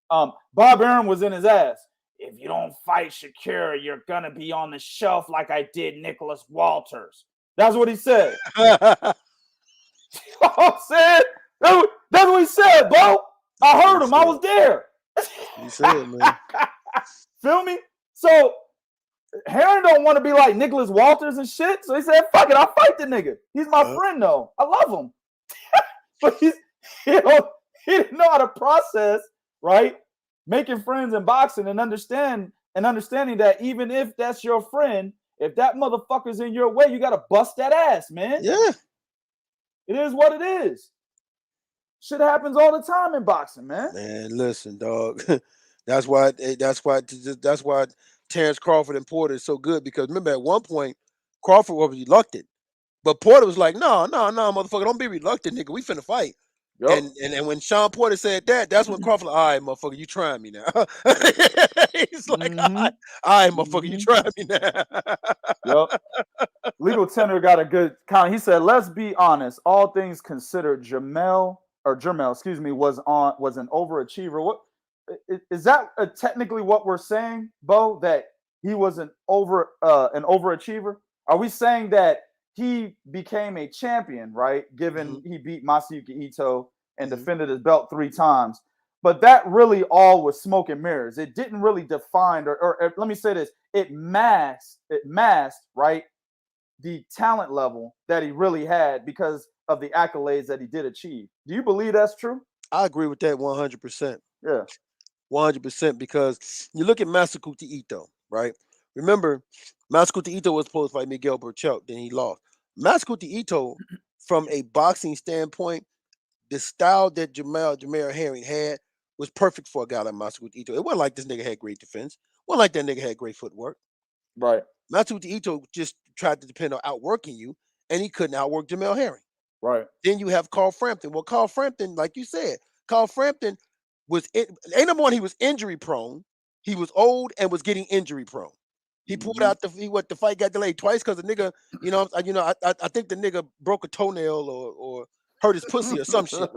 Bob Arum was in his ass. If you don't fight Shakur, you're gonna be on the shelf like I did Nicholas Walters. That's what he said. You know what I'm saying? That's what he said, bro. I heard him. I was there. He said, man. Feel me? So Herring don't want to be like Nicholas Walters and shit. So he said, fuck it, I'll fight the nigga. He's my friend, though. I love him. But he didn't know how to process, right? Making friends in boxing and understanding that even if that's your friend, if that motherfucker's in your way, you gotta bust that ass, man. Yeah. It is what it is. Shit happens all the time in boxing, man. Man, listen, dog. That's why Terrence Crawford and Porter is so good, because remember at one point Crawford was reluctant, but Porter was like, no, motherfucker, don't be reluctant, nigga. We finna fight. Yep. And when Sean Porter said that, that's when Crawford, all right, motherfucker, you trying me now. He's like, all right, motherfucker, you trying me now. Yep. Legal Tender got a good comment. He said, let's be honest, all things considered, Jamel, excuse me, was an overachiever. What is that technically what we're saying, Bo? That he was an overachiever? Are we saying that he became a champion, right? Given he beat Masayuki Ito and defended his belt 3 times. But that really all was smoke and mirrors. It didn't really define, or let me say this, it masked, right, the talent level that he really had because of the accolades that he did achieve. Do you believe that's true? I agree with that 100%. Yeah. 100%, because you look at Masayuki Ito, right? Remember, Masayuki Ito was supposed to fight Miguel Burchell, then he lost. Masayuki Ito, from a boxing standpoint, the style that Jamel Herring had was perfect for a guy like Masayuki Ito. It wasn't like this nigga had great defense. It wasn't like that nigga had great footwork. Right. Masayuki Ito just tried to depend on outworking you, and he couldn't outwork Jamel Herring. Right. Then you have Carl Frampton. Well, Carl Frampton, like you said, Carl Frampton was number one, he was injury prone. He was old and was getting injury prone. He pulled out the fight got delayed twice because the nigga, I think the nigga broke a toenail or hurt his pussy or some shit.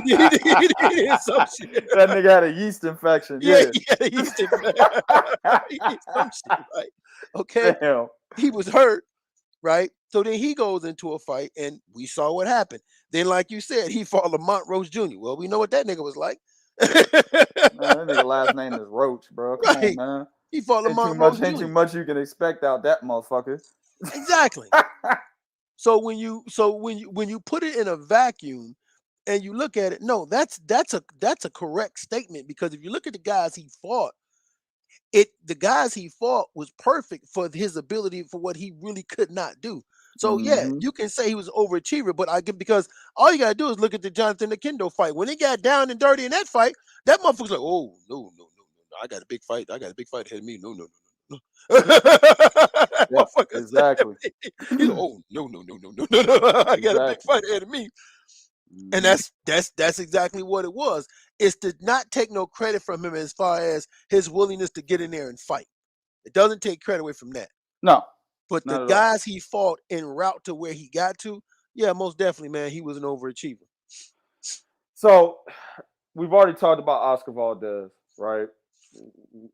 He did some shit. That nigga had a yeast infection. Yeah, yeast infection. Some shit, right? Okay. Damn. He was hurt, right? So then he goes into a fight, and we saw what happened. Then, like you said, he fought Lamont Roach Jr. Well, we know what that nigga was like. Man, that nigga last name is Roach, bro. Come on, man. He fought Lamont Roach Jr. Ain't too much you can expect out that motherfucker. Exactly. So when you put it in a vacuum and you look at it, no, that's a correct statement, because if you look at the guys he fought, the guys he fought was perfect for his ability, for what he really could not do. So yeah, you can say he was an overachiever, but because all you gotta do is look at the Jonathan Akendo fight. When he got down and dirty in that fight, that motherfucker's like, oh no, I got a big fight. I got a big fight ahead of me. No. Yeah, exactly. He's like, oh no. I got a big fight ahead of me. And that's exactly what it was. It's to not take no credit from him as far as his willingness to get in there and fight. It doesn't take credit away from that. No. But the guys he fought en route to where he got to, yeah, most definitely, man, he was an overachiever. So we've already talked about Oscar Valdez, right?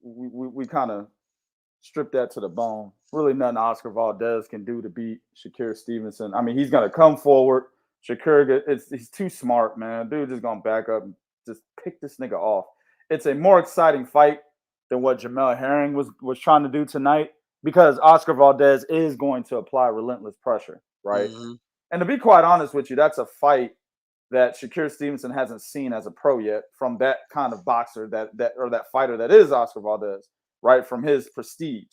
We kind of strip that to the bone. Really nothing Oscar Valdez can do to beat Shakur Stevenson. I mean, he's gonna come forward. Shakur, he's too smart, man. Dude just gonna back up and just pick this nigga off. It's a more exciting fight than what Jamel Herring was trying to do tonight because Oscar Valdez is going to apply relentless pressure, right? Mm-hmm. And to be quite honest with you, that's a fight that Shakur Stevenson hasn't seen as a pro yet from that kind of boxer that fighter that is Oscar Valdez, right? From his prestige.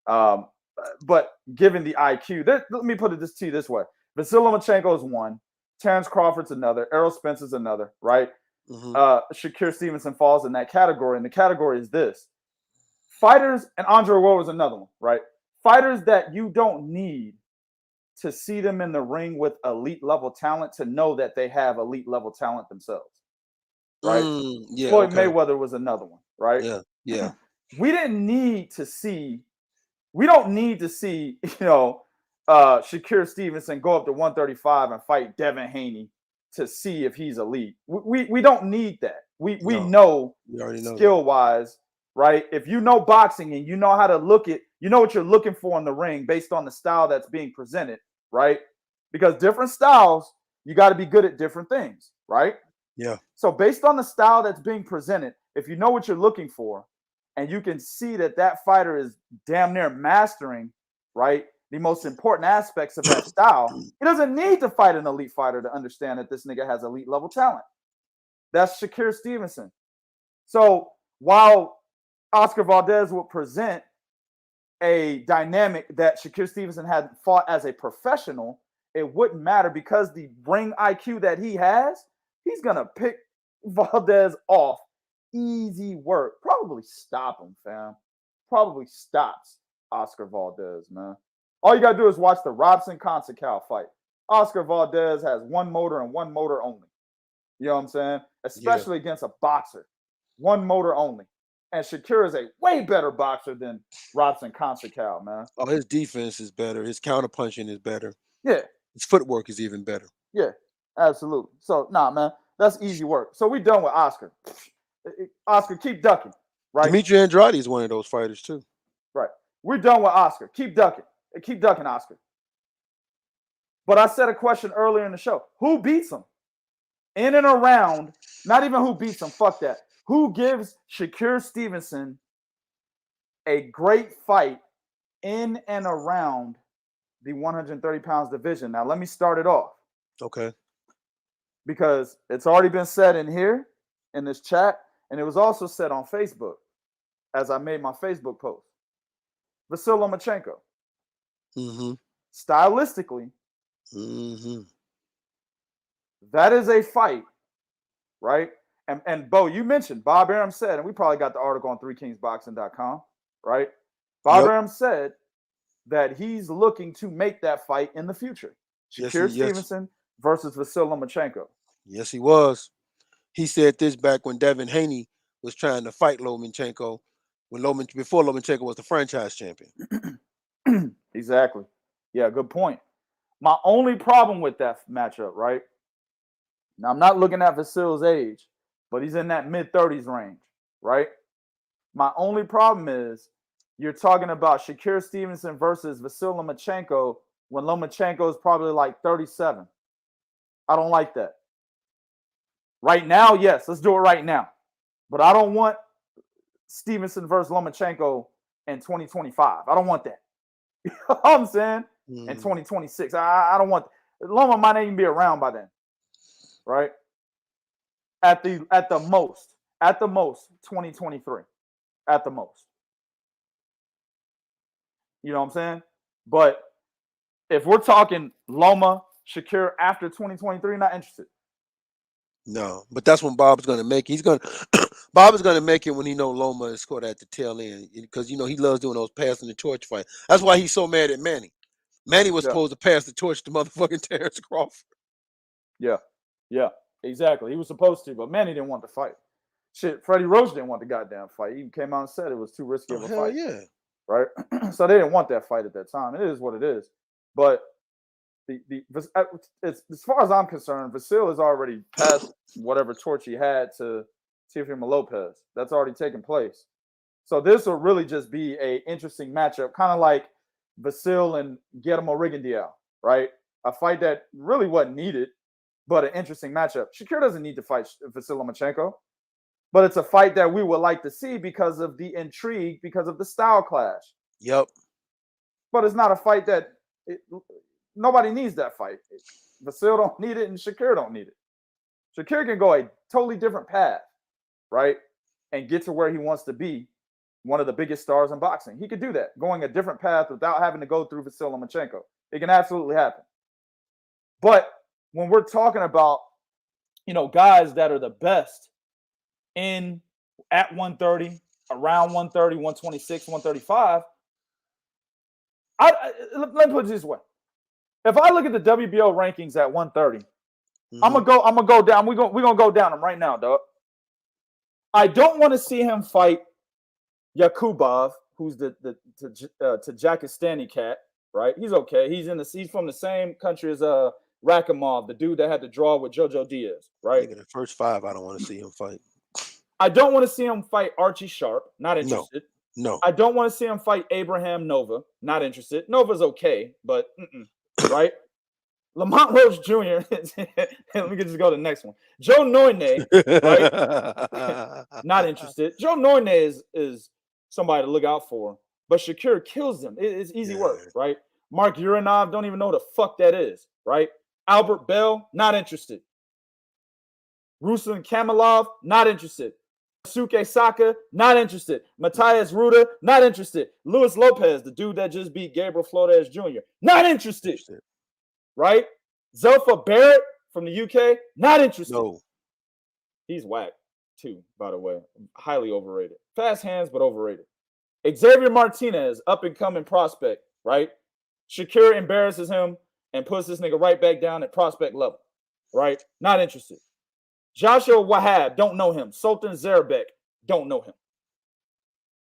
But given the IQ, let me put it to you this way: Vasily Lomachenko is one, Terrence Crawford's another, Errol Spence's another, right? Mm-hmm. Shakur Stevenson falls in that category, and the category is this: fighters, and Andre Ward was another one, right? Fighters that you don't need to see them in the ring with elite level talent to know that they have elite level talent themselves, right? Yeah, Floyd okay. Mayweather was another one, right? Yeah. We don't need to see, Shakur Stevenson go up to 135 and fight Devin Haney to see if he's elite. We don't need that. We know skill wise, right? If you know boxing and you know how to look at, you know what you're looking for in the ring based on the style that's being presented, right? Because different styles, you got to be good at different things, right? Yeah. So based on the style that's being presented, if you know what you're looking for, and you can see that fighter is damn near mastering, right, the most important aspects of that style, he doesn't need to fight an elite fighter to understand that this nigga has elite level talent. That's Shakur Stevenson. So while Oscar Valdez will present a dynamic that Shakur Stevenson had fought as a professional, it wouldn't matter because the ring IQ that he has, he's going to pick Valdez off. Easy work. Probably stop him, fam. Probably stops Oscar Valdez, man. All you got to do is watch the Robson Conceicao fight. Oscar Valdez has one motor and one motor only. You know what I'm saying? Especially against a boxer. One motor only. And Shakur is a way better boxer than Robson Conceicao, man. Oh, his defense is better. His counterpunching is better. Yeah. His footwork is even better. Yeah, absolutely. So, man, that's easy work. So we done with Oscar. Oscar, keep ducking, right? Dimitri Andrade is one of those fighters too. Right. We're done with Oscar. Keep ducking. Keep ducking, Oscar. But I said a question earlier in the show. Who beats him? In and around, not even who beats him, fuck that. Who gives Shakur Stevenson a great fight in and around the 130 pounds division? Now, let me start it off. Okay. Because it's already been said in here, in this chat, and it was also said on Facebook as I made my Facebook post. Vasily Lomachenko. Mm-hmm. Stylistically, mm-hmm. that is a fight, right? And Bo, you mentioned, Bob Arum said, and we probably got the article on 3kingsboxing.com, right? Bob Arum said that he's looking to make that fight in the future. Shakur Stevenson versus Vasily Lomachenko. Yes, he was. He said this back when Devin Haney was trying to fight Lomachenko, before Lomachenko was the franchise champion. Exactly. Yeah, good point. My only problem with that matchup, right? Now, I'm not looking at Vasily's age, but he's in that mid-30s range, right? My only problem is you're talking about Shakur Stevenson versus Vasily Lomachenko when Lomachenko is probably like 37. I don't like that. Right now, yes, let's do it right now. But I don't want Stevenson versus Lomachenko in 2025. I don't want that. You know what I'm saying? In 2026. I don't want Loma might not even be around by then. Right? At the most 2023. At the most. You know what I'm saying? But if we're talking Loma, Shakur after 2023, not interested. No, but that's when Bob's going to make it. Bob is going to make it when he know Loma is caught at the tail end because, he loves doing those passing the torch fights. That's why he's so mad at Manny. Manny was supposed to pass the torch to motherfucking Terrence Crawford. Yeah, exactly. He was supposed to, but Manny didn't want to fight. Shit, Freddie Roach didn't want the goddamn fight. He came out and said it was too risky of a fight. Yeah. Right? So they didn't want that fight at that time. It is what it is. But as far as I'm concerned, Vasily has already passed whatever torch he had to Teofimo Lopez. That's already taken place. So this will really just be a interesting matchup, kind of like Vasil and Guillermo Rigondeaux, right? A fight that really wasn't needed, but an interesting matchup. Shakur doesn't need to fight Vasil Lomachenko, but it's a fight that we would like to see because of the intrigue, because of the style clash. Yep. But it's not a fight that nobody needs that fight. Vasil don't need it, and Shakur don't need it. Shakur can go a totally different path, right, and get to where he wants to be, one of the biggest stars in boxing. He could do that, going a different path without having to go through Vasil Lomachenko. It can absolutely happen. But when we're talking about, guys that are the best at 130, around 130, 126, 135, let me put it this way. If I look at the WBO rankings at 130, I'm gonna go down. We're gonna go down them right now, dog. I don't want to see him fight Yakubov, who's the Tajikistani cat, right? He's okay. He's from the same country as Rakhimov, the dude that had to draw with Jojo Diaz, right? The first 5, I don't want to see him fight. I don't want to see him fight Archie Sharp. Not interested. No. I don't want to see him fight Abraham Nova. Not interested. Nova's okay, but right? Lamont Roach Jr. Let me just go to the next one. Joe Noine, right? Not interested. Joe Noine is somebody to look out for, but Shakur kills them. It's easy work, right? Mark Urinov, don't even know what the fuck that is, right? Albert Bell, not interested. Ruslan Kamilov, not interested. Suke Saka, not interested. Matthias Ruda, not interested. Luis Lopez, the dude that just beat Gabriel Flores Jr., not interested. Right? Zelfa Barrett from the UK, not interested. No. He's whack, too, by the way. Highly overrated. Fast hands, but overrated. Xavier Martinez, up-and-coming prospect, right? Shakur embarrasses him and puts this nigga right back down at prospect level, right? Not interested. Joshua Wahab, don't know him. Sultan Zerbek, don't know him.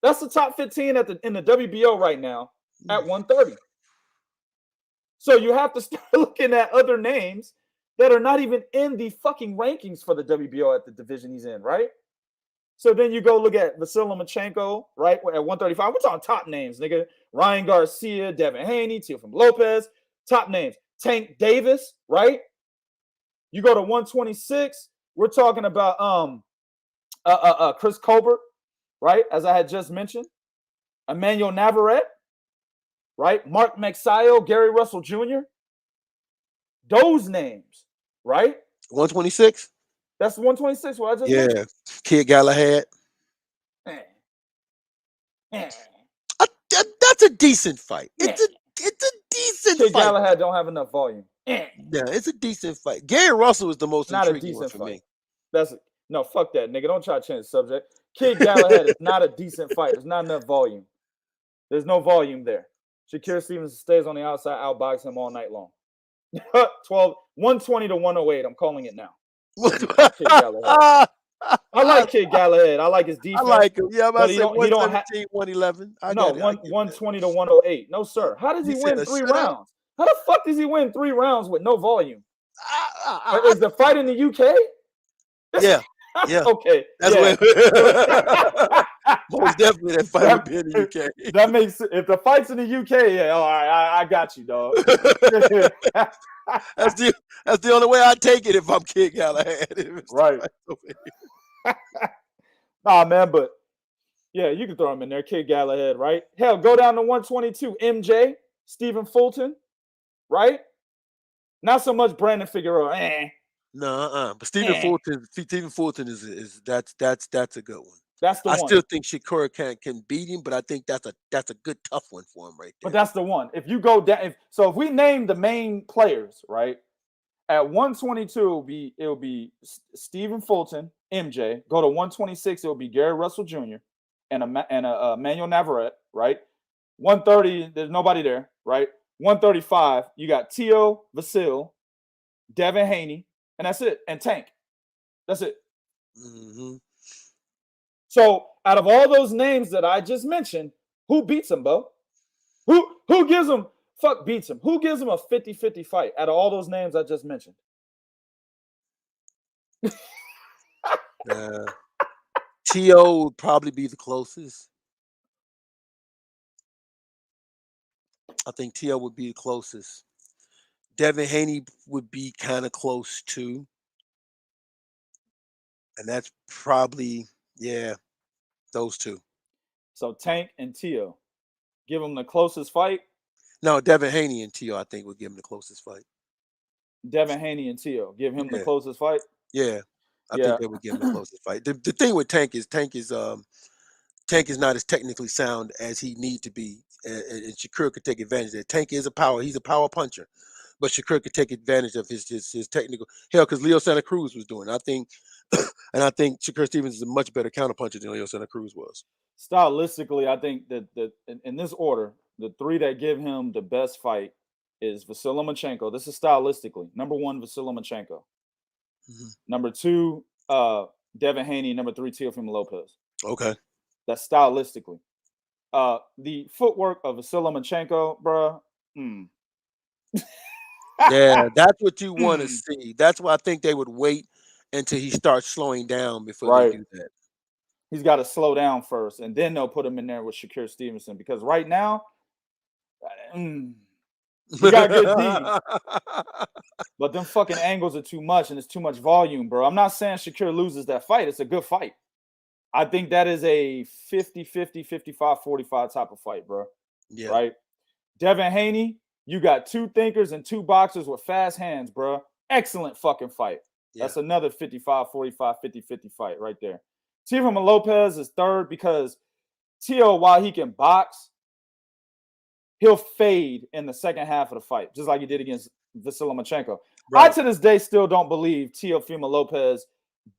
That's the top 15 in the WBO right now at 130. So you have to start looking at other names that are not even in the fucking rankings for the WBO at the division he's in, right? So then you go look at Vasil Lomachenko, right, at 135. We're talking top names, nigga. Ryan Garcia, Devin Haney, Teofimo Lopez, top names. Tank Davis, right? You go to 126. We're talking about Chris Colbert, right? As I had just mentioned. Emmanuel Navarrete, right? Mark Magsayo, Gary Russell Jr. Those names, right? 126? That's 126, what I just mentioned. Kid Galahad. That's a decent fight. It's a decent Kid fight. Galahad don't have enough volume. Yeah, it's a decent fight. Gary Russell is the most not intriguing a decent one for fight. me. No, fuck that, nigga. Don't try to change the subject. Kid Galahad is not a decent fight. There's not enough volume. There's no volume there. Shakur Stevenson stays on the outside, outbox him all night long. 120 to 108. I'm calling it now. Kid Galahad. I like Kid Galahad. I like his defense. I like him. Yeah, I'm about to say 117, 111. 120 to 108. No, sir. How does he win 3 rounds? How the fuck does he win 3 rounds with no volume? Is the fight in the UK? Yeah. Okay. That's where most definitely that fight would be in the UK. That makes sense. If the fight's in the UK, yeah, all right, I got you, dog. That's the only way I take it if I'm Kid Galahad. Right. Nah, man, but yeah, you can throw him in there, Kid Galahad, right? Hell, go down to 122, MJ, Stephen Fulton, right? Not so much Brandon Figueroa. But Stephen Fulton is that's a good one. That's the one. I still think Shakur can beat him, but I think that's a good tough one for him right there. But that's the one. If you go down, if we name the main players, right? At 122, it'll be Stephen Fulton, MJ. Go to 126, it'll be Gary Russell Jr. and Emmanuel Navarrete, right? 130, there's nobody there, right? 135, you got Teo Vasil, Devin Haney, and that's it. And Tank. That's it. Mm-hmm. So out of all those names that I just mentioned, who beats him, Bo? Who gives him beats him? Who gives him a 50-50 fight out of all those names I just mentioned? T.O. would probably be the closest. I think T.O. would be the closest. Devin Haney would be kind of close too. And that's probably, yeah, those two. So Tank and Tio, give them the closest fight. No, Devin Haney and T.O. I think would give him the closest fight. Devin Haney and Tio, give him the Yeah, closest fight. yeah. I Yeah, think they would give him the closest fight. The thing with Tank is not as technically sound as he need to be, and Shakur could take advantage of it. Tank is he's a power puncher, but Shakur could take advantage of his technical hell because Leo Santa Cruz was doing it. I think, and I think Shakur Stevens is a much better counterpuncher than Leo Santa Cruz was. stylistically, I think that in this order, the three that give him the best fight is Vasily Lomachenko. This is stylistically. Number one, Vasily Lomachenko. Mm-hmm. Number two, Devin Haney. Number three, Teofimo Lopez. Okay. That's stylistically. The footwork of Vasily Lomachenko, bruh. Yeah, that's what you want to see. That's why I think they would wait until he starts slowing down before they Right. do that. He's got to slow down first, and then they'll put him in there with Shakur Stevenson because right now, he got good D. But them fucking angles are too much, and it's too much volume, bro. I'm not saying Shakur loses that fight. It's a good fight. I think that is a 50-50, 55-45 type of fight, bro. Yeah. Right? Devin Haney, you got two thinkers and two boxers with fast hands, bro. Excellent fucking fight. Yeah. That's another 55-45, 50-50 fight right there. Teofimo Lopez is third because Tio, while he can box, he'll fade in the second half of the fight, just like he did against Vasily Lomachenko. Right. I, to this day, still don't believe Teofimo Lopez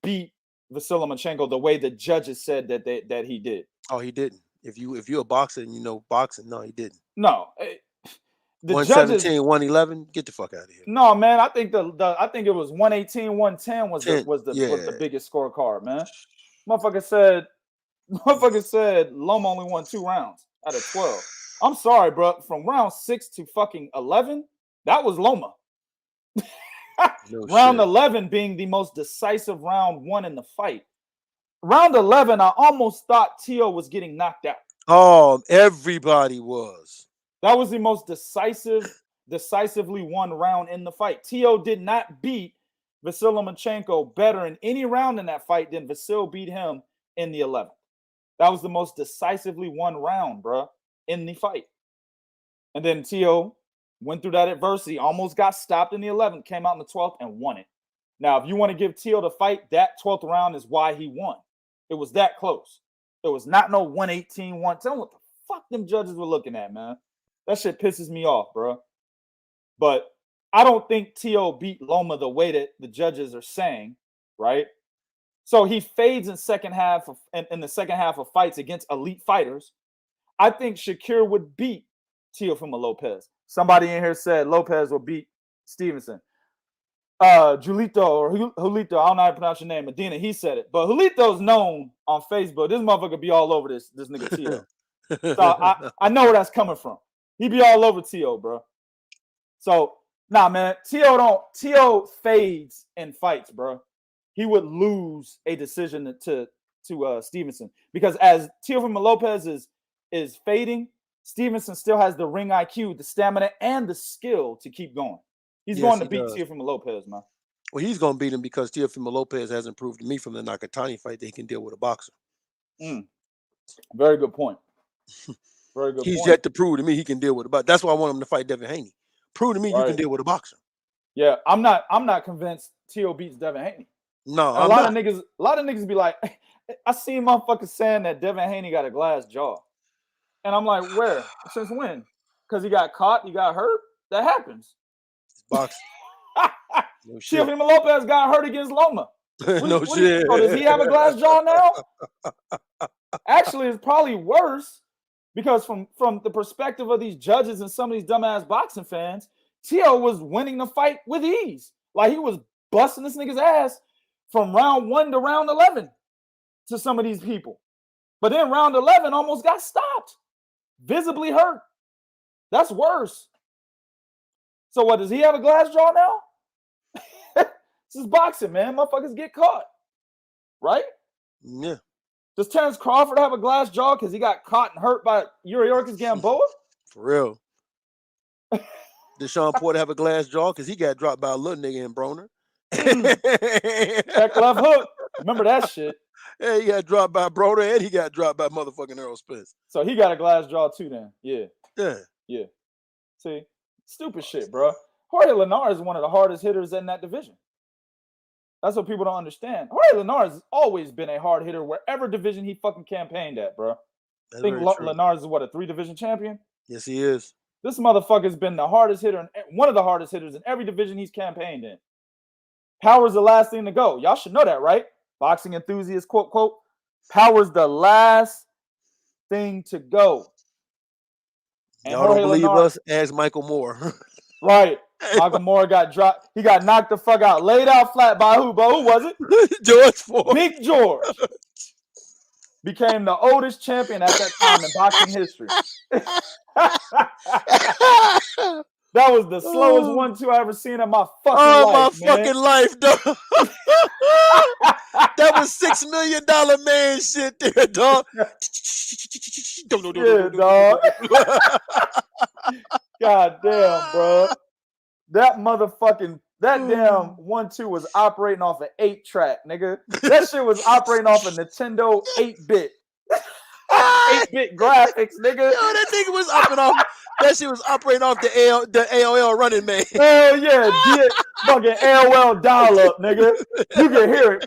beat Vasily Lomachenko the way the judges said that he did. Oh, he didn't. If you're a boxer and you know boxing, no, he didn't. No. The 117, judges, 111, get the fuck out of here. No, man. I think I think it was 118, 110 was the biggest scorecard, man. Motherfucker said Loma only won 2 rounds out of 12. I'm sorry, bro. From round 6 to fucking 11, that was Loma. Round 11 being the most decisive round one in the fight. Round 11, I almost thought Tio was getting knocked out. Oh, everybody was. That was the most decisively won round in the fight. Tio did not beat Vasily Lomachenko better in any round in that fight than Vasil beat him in the 11th. That was the most decisively won round, bro, in the fight. And then Tio went through that adversity, almost got stopped in the 11th, came out in the 12th and won it. Now, if you want to give Tio the fight, that 12th round is why he won. It was that close. It was not no 118, 110. What the fuck them judges were looking at, man? That shit pisses me off, bro. But I don't think Tio beat Loma the way that the judges are saying, right? So he fades in the second half of fights against elite fighters. I think Shakur would beat Teofimo Lopez. Somebody in here said Lopez will beat Stevenson. Julito or Julito, I don't know how to pronounce your name, Medina, he said it. But Julito's known on Facebook. This motherfucker be all over this nigga Tio. So I know where that's coming from. He be all over Tio, bro. So, nah, man, Tio fades in fights, bro. He would lose a decision to Stevenson because as Teofimo Lopez is fading, Stevenson still has the ring IQ, the stamina, and the skill to keep going. He's going to beat Teofimo Lopez, man. Well, he's going to beat him because Teofimo Lopez hasn't proved to me from the Nakatani fight that he can deal with a boxer. Very good point. Very good. He's yet to prove to me he can deal with a boxer. That's why I want him to fight Devin Haney. Prove to me you can deal with a boxer. Yeah, I'm not convinced Tio beats Devin Haney. No, a lot of niggas be like, I seen motherfuckers saying that Devin Haney got a glass jaw. And I'm like, where? Since when? Because he got caught, he got hurt? That happens. Boxing. No shit. Teofimo Lopez got hurt against Loma. No shit. So does he have a glass jaw now? Actually, it's probably worse because from the perspective of these judges and some of these dumbass boxing fans, Tio was winning the fight with ease. Like he was busting this nigga's ass from round 1 to round 11 to some of these people. But then round 11 almost got stopped. Visibly hurt. That's worse. So what, does he have a glass jaw now? This is boxing, man. Motherfuckers get caught. Right? Yeah. Does Terrence Crawford have a glass jaw because he got caught and hurt by Yuriorkis Gamboa? For real. Did Sean Porter have a glass jaw? Because he got dropped by a little nigga in Broner. Check left hook. Remember that shit? Yeah, he got dropped by Broner and he got dropped by motherfucking Errol Spence. So he got a glass jaw too then. Yeah. Yeah. Yeah. See? Stupid shit, bro. Jorge Linares is one of the hardest hitters in that division. That's what people don't understand. Jorge Linares has always been a hard hitter wherever division he fucking campaigned at, bro. That's I think Linares is what, a 3-division champion? Yes, he is. This motherfucker's been the hardest hitter, and one of the hardest hitters in every division he's campaigned in. Power's the last thing to go. Y'all should know that, right? Boxing enthusiast, quote, quote. Power's the last thing to go. And y'all don't believe us? Ask Michael Moore. Right. Michael Moore got dropped. He got knocked the fuck out. Laid out flat by who? But who was it? George Ford. Big George. Became the oldest champion at that time in boxing history. That was the slowest 1-2 I ever seen in my fucking life. Fucking life, dog. That was $6 million man shit there, dog. Yeah, dog. God damn, bro. That motherfucking damn 1-2 was operating off an 8-track, nigga. That shit was operating off a Nintendo 8-bit. 8-bit graphics, nigga. Yo, that nigga was operating off. That shit was operating off the AOL running man. Hell yeah, fucking AOL dial-up, nigga. You can hear it.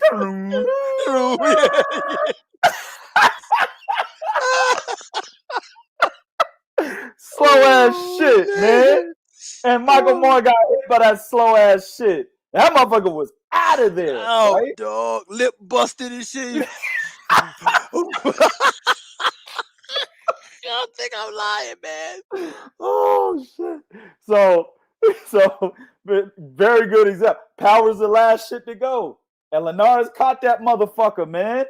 Slow ass shit, man. And Michael Moore got hit by that slow ass shit. That motherfucker was out of there. Oh, right? dog, lip busted and shit. I don't think I'm lying, man. Oh shit. So very good example. Power's the last shit to go. And Linares caught that motherfucker, man.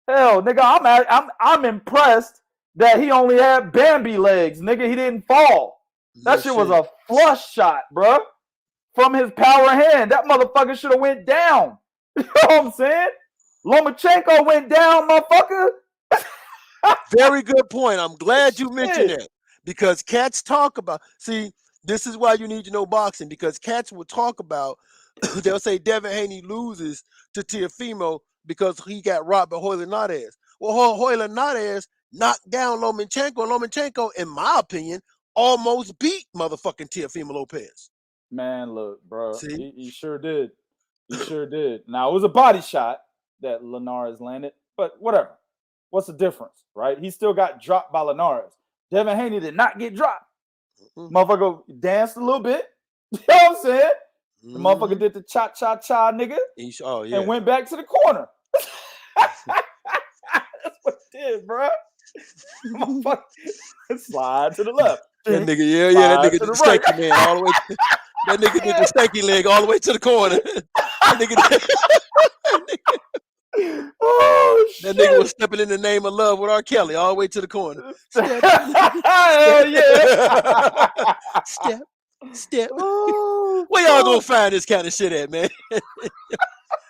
Hell, nigga, I'm impressed that he only had Bambi legs, nigga. He didn't fall. That shit was a flush shot, bro. From his power hand. That motherfucker should have went down. You know what I'm saying? Lomachenko went down, motherfucker. Very good point. I'm glad you mentioned that because cats talk about. See, this is why you need to know boxing because cats will talk about. They'll say Devin Haney loses to Teofimo because he got robbed by Jorge Linares. Well, Jorge Linares knocked down Lomachenko, and Lomachenko, in my opinion, almost beat motherfucking Teofimo Lopez. Man, look, bro, he sure did. He sure did. Now, it was a body shot that Linares landed, but whatever. What's the difference, right? He still got dropped by Linares. Devin Haney did not get dropped. Motherfucker danced a little bit. You know what I'm saying? The motherfucker did the cha-cha-cha, nigga. And went back to the corner. That's what it did, bro. Motherfucker slide to the left. That nigga, that nigga did the stanky man all the way. That nigga did the stanky leg all the way to the corner. That nigga was stepping in the name of love with R. Kelly all the way to the corner. Step. Step. Where y'all gonna find this kind of shit at, man?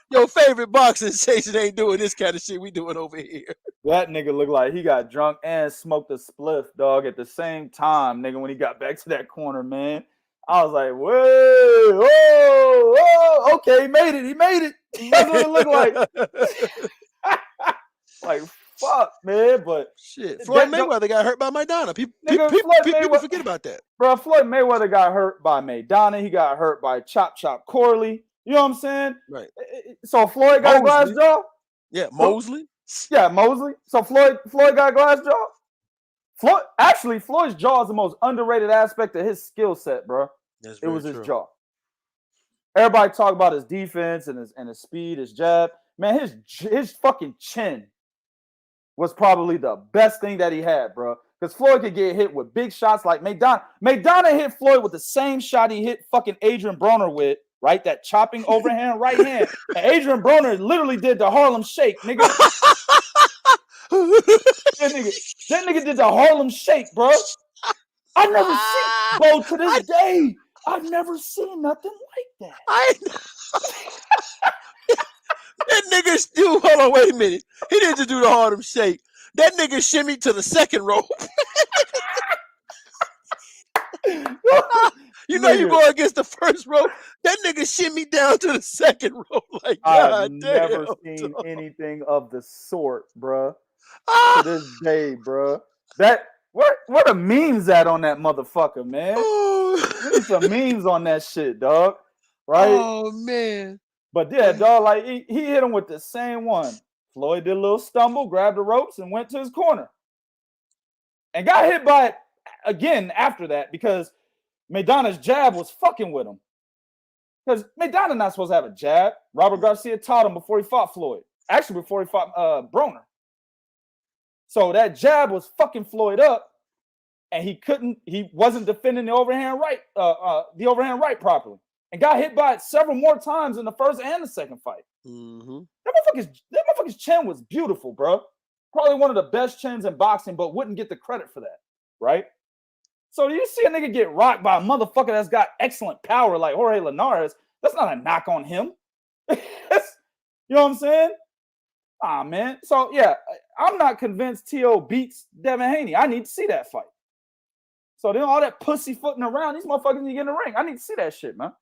Your favorite boxing station ain't doing this kind of shit we doing over here. That nigga looked like he got drunk and smoked a spliff, dog, at the same time, nigga, when he got back to that corner, man. I was like, whoa, okay, he made it. That's what it looked like. Like, fuck, man, but shit. Floyd Mayweather got hurt by Maidana. People forget about that. Bro, Floyd Mayweather got hurt by Maidana. He got hurt by Chop Corley. You know what I'm saying? Right. So Floyd got a glass jaw? Yeah, Mosley. Yeah, Mosley. So Floyd got a glass jaw? Floyd's jaw is the most underrated aspect of his skill set, bro. It was his jaw. Everybody talk about his defense and his speed, his jab. Man, his fucking chin was probably the best thing that he had, bro. Because Floyd could get hit with big shots like Maidana. Maidana hit Floyd with the same shot he hit fucking Adrian Broner with, right? That chopping overhand right hand. And Adrian Broner literally did the Harlem Shake, nigga. That nigga did the Harlem Shake, bro. I never seen, bro, to this day, I've never seen nothing like that. That nigga still, hold on, wait a minute. He didn't just do the Harlem Shake. That nigga shimmied to the second rope. Yo, know you nigga, go against the first row. That nigga shimmy down to the second row. Like, I have God damn. never seen anything of the sort, bruh. To Ah! this day, bruh. That where the memes at on that motherfucker, man? We need some Oh. memes on that shit, dog. Right? Oh man. But yeah, dog, like he hit him with the same one. Floyd did a little stumble, grabbed the ropes, and went to his corner. And got hit by it again after that because Maidana's jab was fucking with him. Because Maidana not supposed to have a jab. Robert Garcia taught him before he fought Floyd. Actually, before he fought Broner. So that jab was fucking Floyd up, and he wasn't defending the overhand right properly. And got hit by it several more times in the first and the second fight. Mm-hmm. That motherfucker's chin was beautiful, bro. Probably one of the best chins in boxing, but wouldn't get the credit for that, right? So you see a nigga get rocked by a motherfucker that's got excellent power like Jorge Linares. That's not a knock on him. You know what I'm saying? Ah, man. So, yeah, I'm not convinced T.O. beats Devin Haney. I need to see that fight. So then all that pussyfooting around, these motherfuckers need to get in the ring. I need to see that shit, man.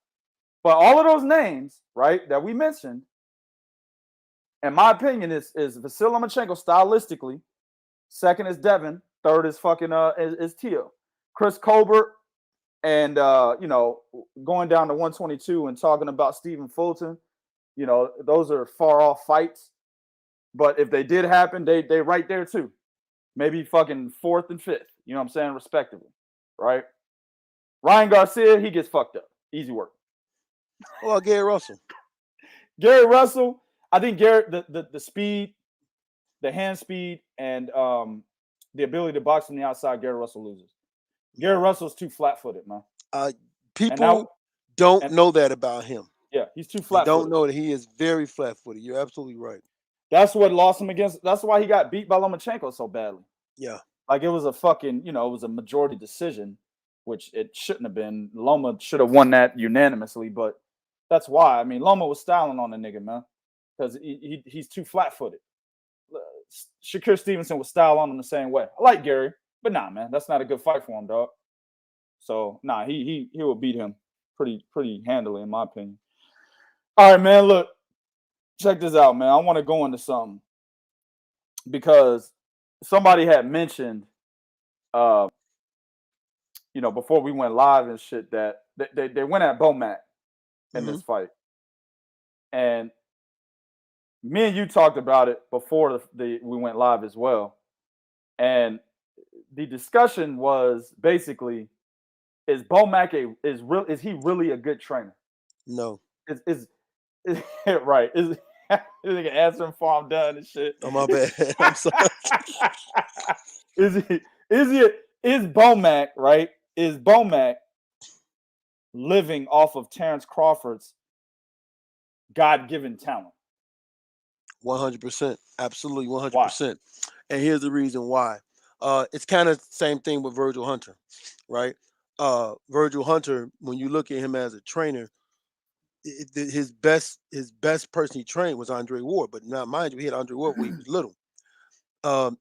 But all of those names, right, that we mentioned, in my opinion, is Vasyl Lomachenko stylistically. Second is Devin. Third is fucking is Tio. Chris Colbert and going down to 122 and talking about Stephen Fulton, those are far off fights. But if they did happen, they right there too. Maybe fucking fourth and fifth, you know what I'm saying, respectively. Right? Ryan Garcia, he gets fucked up. Easy work. Well, Gary Russell. Gary Russell, I think the speed, the hand speed, and the ability to box from the outside, Gary Russell loses. Gary Russell's too flat-footed, man. People don't know that about him. Yeah, he's too flat-footed. Don't know that he is very flat-footed. You're absolutely right. That's what lost him against. That's why he got beat by Lomachenko so badly. Yeah. Like it was a fucking, it was a majority decision, which it shouldn't have been. Loma should have won that unanimously, but that's why. I mean, Loma was styling on the nigga, man, because he's too flat-footed. Shakur Stevenson would style on him the same way. I like Gary, but nah, man, that's not a good fight for him, dog. So nah, he will beat him pretty handily, in my opinion. All right, man. Look, check this out, man. I want to go into something because somebody had mentioned, before we went live and shit, that they went at Bomac in this fight, and me and you talked about it before we went live as well, and the discussion was basically, is Bomac is he really a good trainer? No. Is right? Is nigga answering before I'm done and shit? Oh, my bad. I'm sorry. Is Bomac, right? Is Bomac living off of Terrence Crawford's God-given talent? 100%. Absolutely 100%. And here's the reason why. It's kind of the same thing with Virgil Hunter, right? Virgil Hunter, when you look at him as a trainer, his best person he trained was Andre Ward. But now, mind you, he had Andre Ward when he was little.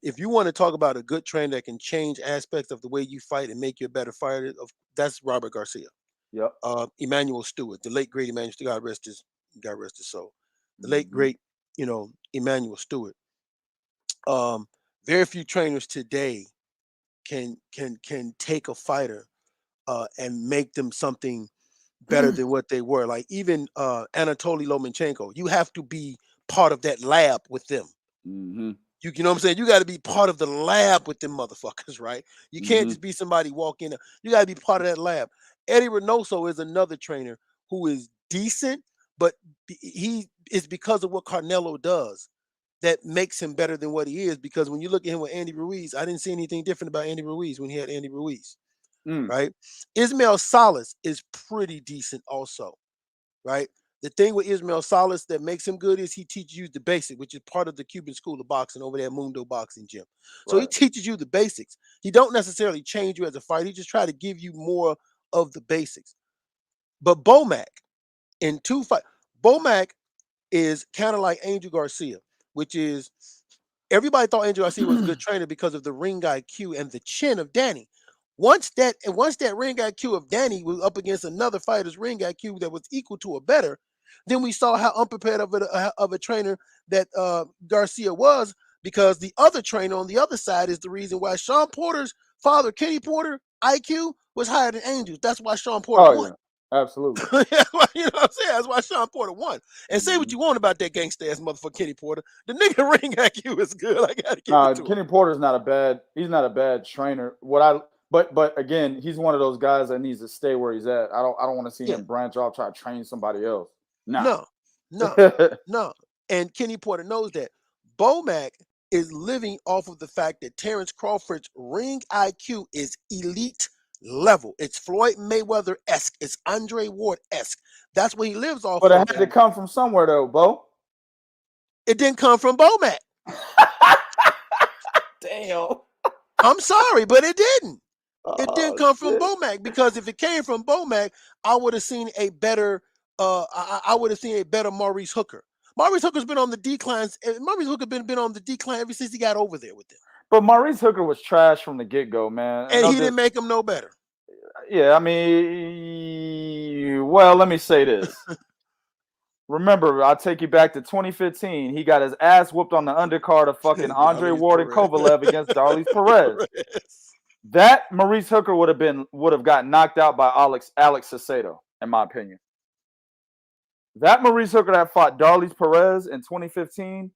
If you want to talk about a good trainer that can change aspects of the way you fight and make you a better fighter, that's Robert Garcia. Yep. Emmanuel Stewart, the late great Emmanuel Stewart, God rest his soul. The late great, Emmanuel Stewart. Very few trainers today can take a fighter and make them something better than what they were. Like even Anatoly Lomachenko, you have to be part of that lab with them. Mm-hmm. You know what I'm saying? You got to be part of the lab with them motherfuckers, right? You can't just be somebody walk in. You got to be part of that lab. Eddie Reynoso is another trainer who is decent, but he is because of what Carnelo does that makes him better than what he is. Because when you look at him with Andy Ruiz, I didn't see anything different about Andy Ruiz when he had Andy Ruiz, right? Ismael Salas is pretty decent also, right? The thing with Ismael Salas that makes him good is he teaches you the basic, which is part of the Cuban school of boxing over there at Mundo Boxing Gym. So he teaches you the basics. He don't necessarily change you as a fighter. He just try to give you more of the basics. But Bomac, in two fights, Bomac is kind of like Angel Garcia, which is everybody thought Angel Garcia was a good trainer because of the ring IQ and the chin of Danny. Once that ring IQ of Danny was up against another fighter's ring IQ that was equal to or better, then we saw how unprepared of a trainer that Garcia was, because the other trainer on the other side is the reason why Sean Porter's father, Kenny Porter, IQ was higher than Angel's. That's why Sean Porter won. Yeah, absolutely. You know what I'm saying? That's why Sean Porter won. And say what Mhm. you want about that gangsta ass motherfucker Kenny Porter. The nigga ring IQ is good. I gotta give it to him. Kenny Porter's not a bad. He's not a bad trainer. But again, he's one of those guys that needs to stay where he's at. I don't want to see Yeah. him branch off, try to train somebody else. No. And Kenny Porter knows that. Bomac is living off of the fact that Terrence Crawford's ring IQ is elite level. It's Floyd Mayweather-esque. It's Andre Ward-esque. That's what he lives off But it of. had to come from somewhere, though, Bo. It didn't come from Bomac. Damn. I'm sorry, but it didn't. It didn't Oh, come from shit. Bomac, because if it came from Bomac, I would have seen a better. I would have seen a better Maurice Hooker. Maurice Hooker's been on the declines. Maurice Hooker been on the decline ever since he got over there with them. But Maurice Hooker was trash from the get-go, man. And he didn't make him no better. Yeah, I mean, well, let me say this. Remember, I'll take you back to 2015. He got his ass whooped on the undercard of fucking Andre Ward and Kovalev against Darlys Perez. That Maurice Hooker would have gotten knocked out by Alex Saucedo, in my opinion. That Maurice Hooker that fought Darlys Perez in 2015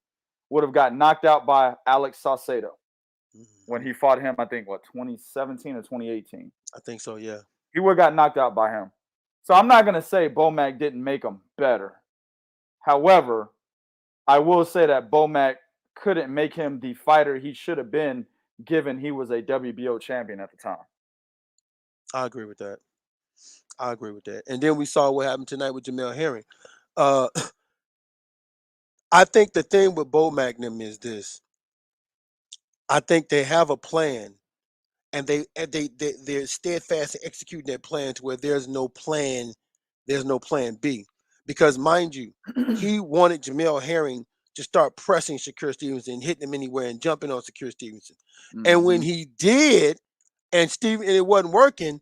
would have gotten knocked out by Alex Saucedo when he fought him, I think, 2017 or 2018? I think so, yeah. He would have got knocked out by him. So I'm not going to say Bomac didn't make him better. However, I will say that Bomac couldn't make him the fighter he should have been, given he was a WBO champion at the time. I agree with that. And then we saw what happened tonight with Jamel Herring. I think the thing with Bomac them is this. I think they have a plan, and they're steadfast in executing that plan to where there's no plan B. Because mind you, he wanted Jamel Herring to start pressing Shakur Stevenson, hitting him anywhere and jumping on Shakur Stevenson. Mm-hmm. And when he did, and it wasn't working,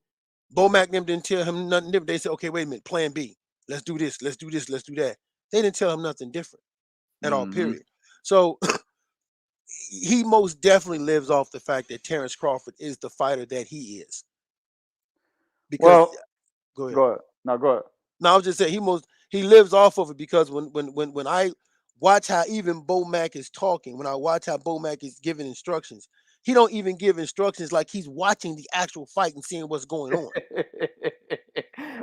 Bomac them didn't tell him nothing different. They said, okay, wait a minute, plan B. Let's do this, let's do that. They didn't tell him nothing different at all, period. So he most definitely lives off the fact that Terrence Crawford is the fighter that he is. Because go ahead. No, go ahead. No, I was just saying he lives off of it, because when I watch how even Bomac is talking, when I watch how Bomac is giving instructions, he don't even give instructions like he's watching the actual fight and seeing what's going on.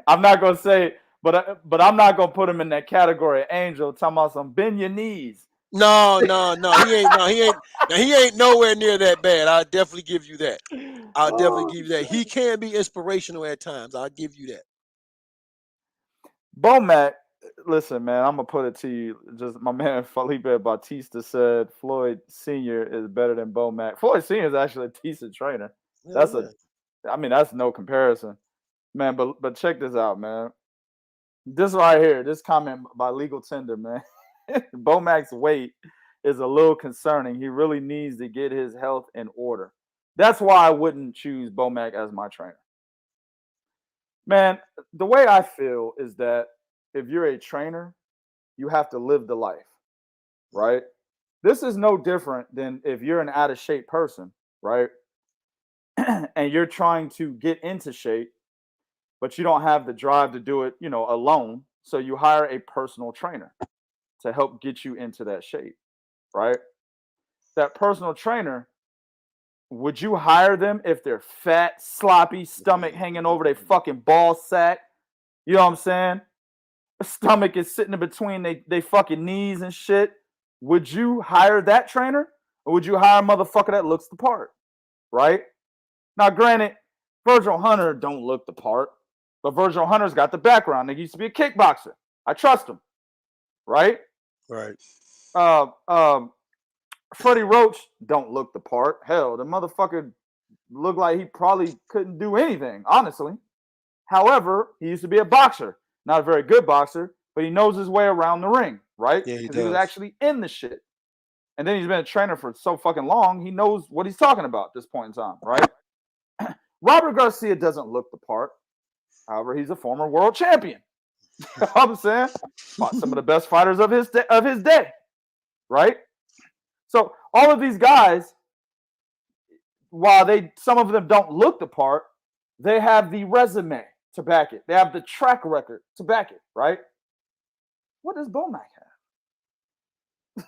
I'm not gonna say, but I'm not gonna put him in that category. Angel talking about some bend your knees. No, he ain't nowhere near that bad. I'll definitely give you that. He can be inspirational at times. I'll give you that. Bomac, listen, man, I'm gonna put it to you. Just my man Felipe Bautista said Floyd Sr. is better than Bomac. Floyd Sr. is actually a decent trainer. Yeah, that's no comparison, man. But check this out, man. This right here, this comment by Legal Tender, man. Bomac's weight is a little concerning. He really needs to get his health in order. That's why I wouldn't choose Bomac as my trainer. Man, the way I feel is that if you're a trainer, you have to live the life, right? This is no different than if you're an out of shape person, right? And you're trying to get into shape, but you don't have the drive to do it, alone. So you hire a personal trainer to help get you into that shape, right? That personal trainer, would you hire them if they're fat, sloppy, stomach hanging over their fucking ball sack? You know what I'm saying? The stomach is sitting in between they fucking knees and shit. Would you hire that trainer? Or would you hire a motherfucker that looks the part? Right? Now, granted, Virgil Hunter don't look the part, but Virgil Hunter's got the background. He used to be a kickboxer. I trust him. Right? Right. Freddie Roach don't look the part. Hell, the motherfucker looked like he probably couldn't do anything, honestly. However, he used to be a boxer. Not a very good boxer, but he knows his way around the ring, right? Yeah, he does. He was actually in the shit. And then he's been a trainer for so fucking long, he knows what he's talking about at this point in time, right? Robert Garcia doesn't look the part. However, he's a former world champion. You know what I'm saying? Fought some of the best fighters of his day, right? So all of these guys, while some of them don't look the part, they have the resume to back it. They have the track record to back it, right? What does Bomac have?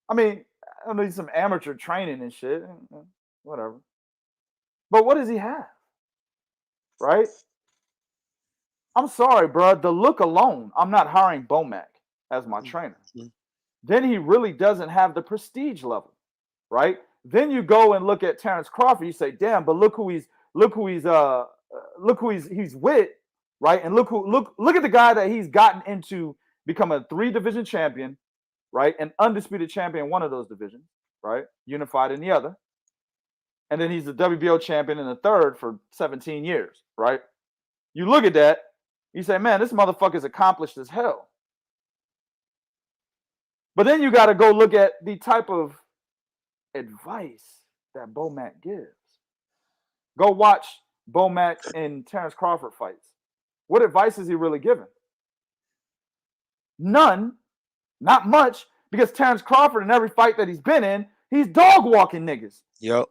I mean, I need some amateur training and shit, whatever. But what does he have? Right? I'm sorry, bro. The look alone, I'm not hiring Bomac as my trainer. Then he really doesn't have the prestige level, right? Then you go and look at Terrence Crawford. You say, damn, but look who he's with, right? And look at the guy that he's gotten into become a 3-division champion, right? An undisputed champion in one of those divisions, right? Unified in the other. And then he's the WBO champion in the third for 17 years, right? You look at that, you say, man, this motherfucker's accomplished as hell. But then you got to go look at the type of advice that Bomac gives. Go watch Bomac and Terrence Crawford fights. What advice is he really giving? None, not much, because Terrence Crawford in every fight that he's been in, he's dog walking niggas. Yep.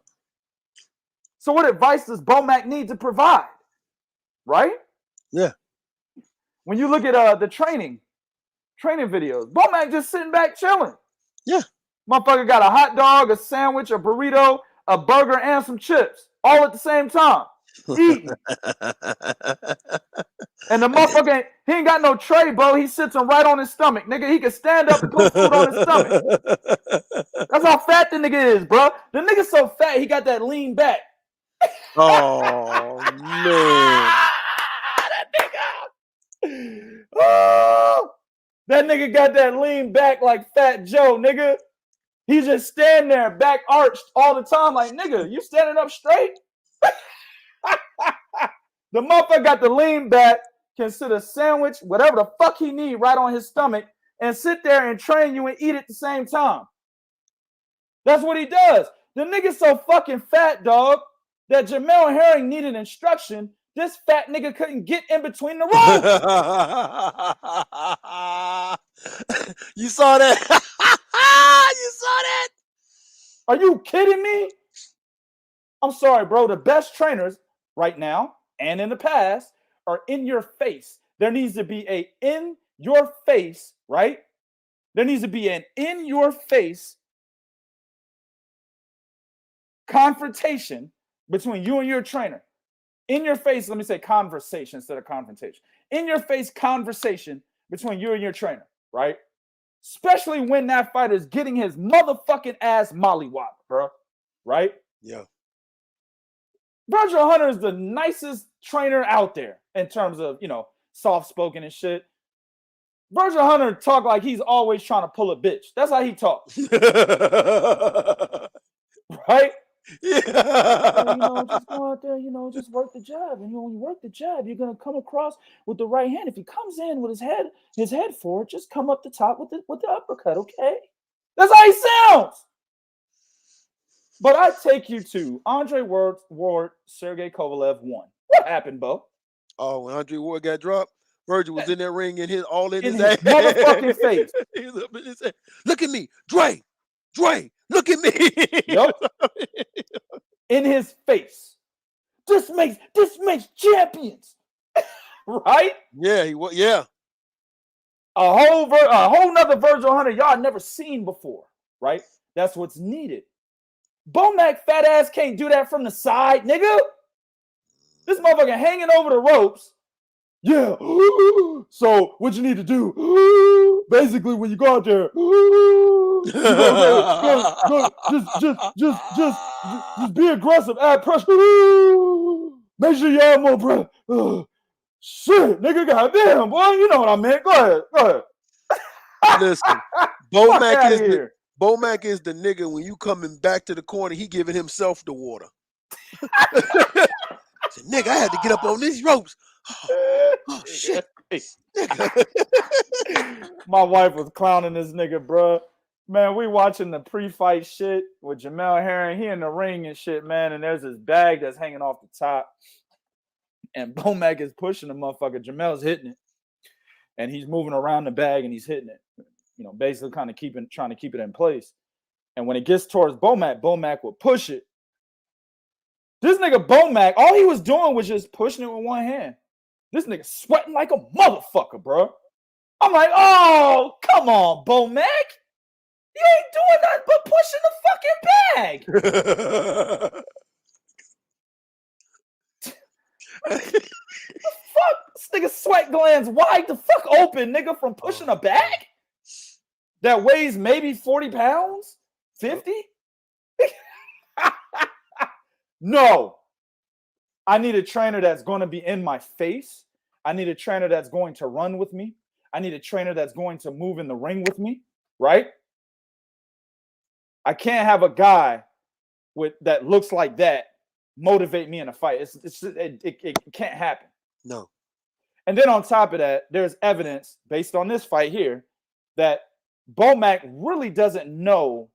So what advice does Bomac need to provide? Right? Yeah. When you look at the training videos, Bomac just sitting back chilling. Yeah. Motherfucker got a hot dog, a sandwich, a burrito, a burger, and some chips all at the same time. Eating. And the motherfucker, he ain't got no tray, bro. He sits him right on his stomach. Nigga, he can stand up and put food on his stomach. That's how fat the nigga is, bro. The nigga's so fat, he got that lean back. Oh, man. Oh, that nigga got that lean back like Fat Joe, nigga. He just stand there, back arched all the time, like, nigga, you standing up straight? The motherfucker got the lean back, can sit a sandwich, whatever the fuck he need, right on his stomach, and sit there and train you and eat at the same time. That's what he does. The nigga's so fucking fat, dog, that Jamel Herring needed instruction. This fat nigga couldn't get in between the ropes. You saw that? You saw that? Are you kidding me? I'm sorry, bro. The best trainers right now and in the past are in your face. There needs to be a in your face, right? There needs to be an in your face confrontation between you and your trainer. In your face, let me say conversation instead of confrontation. In your face conversation between you and your trainer, right? Especially when that fighter's getting his motherfucking ass mollywopped, bro. Right? Yeah. Virgil Hunter is the nicest trainer out there in terms of, soft-spoken and shit. Virgil Hunter talk like he's always trying to pull a bitch. That's how he talks. Right? Yeah. Just go out there, just work the jab. And when you work the jab, you're gonna come across with the right hand. If he comes in with his head forward, just come up the top with the uppercut, okay? That's how he sounds. But I take you to Andre Ward, Sergey Kovalev 1. What happened, Bo? Oh, when Andre Ward got dropped, Virgil was in that ring in his his ass. Motherfucking face. He was up in his head. Look at me, Dre, look at me. Yep. In his face. This makes champions. Right? Yeah, he was. Yeah. A whole nother Virgil Hunter y'all never seen before. Right? That's what's needed. Bomac fat ass can't do that from the side, nigga. This motherfucker hanging over the ropes. Yeah. So what you need to do? Basically, when you go out there, just be aggressive, add pressure. Make sure you add more breath. Shit, nigga, goddamn, boy, you know what I meant. Go ahead. Listen, Bomac is the nigga when you coming back to the corner, he giving himself the water. Said, nigga, I had to get up on these ropes. Oh shit. My wife was clowning this nigga, bro. Man, we watching the pre-fight shit with Jamel Herring. He in the ring and shit, man. And there's this bag that's hanging off the top. And Bomac is pushing the motherfucker. Jamel's hitting it. And he's moving around the bag and he's hitting it. You know, basically kind of trying to keep it in place. And when it gets towards Bomac, Bomac will push it. This nigga Bomac, all he was doing was just pushing it with one hand. This nigga sweating like a motherfucker, bro. I'm like, oh, come on, Bomac. You ain't doing nothing but pushing the fucking bag. Fuck, this nigga sweat glands wide the fuck open, nigga, from pushing a bag that weighs maybe 40 pounds, 50. No, I need a trainer that's going to be in my face. I need a trainer that's going to run with me. I need a trainer that's going to move in the ring with me, right? I can't have a guy that looks like that motivate me in a fight. It can't happen. No. And then on top of that, there's evidence based on this fight here that Bomac really doesn't know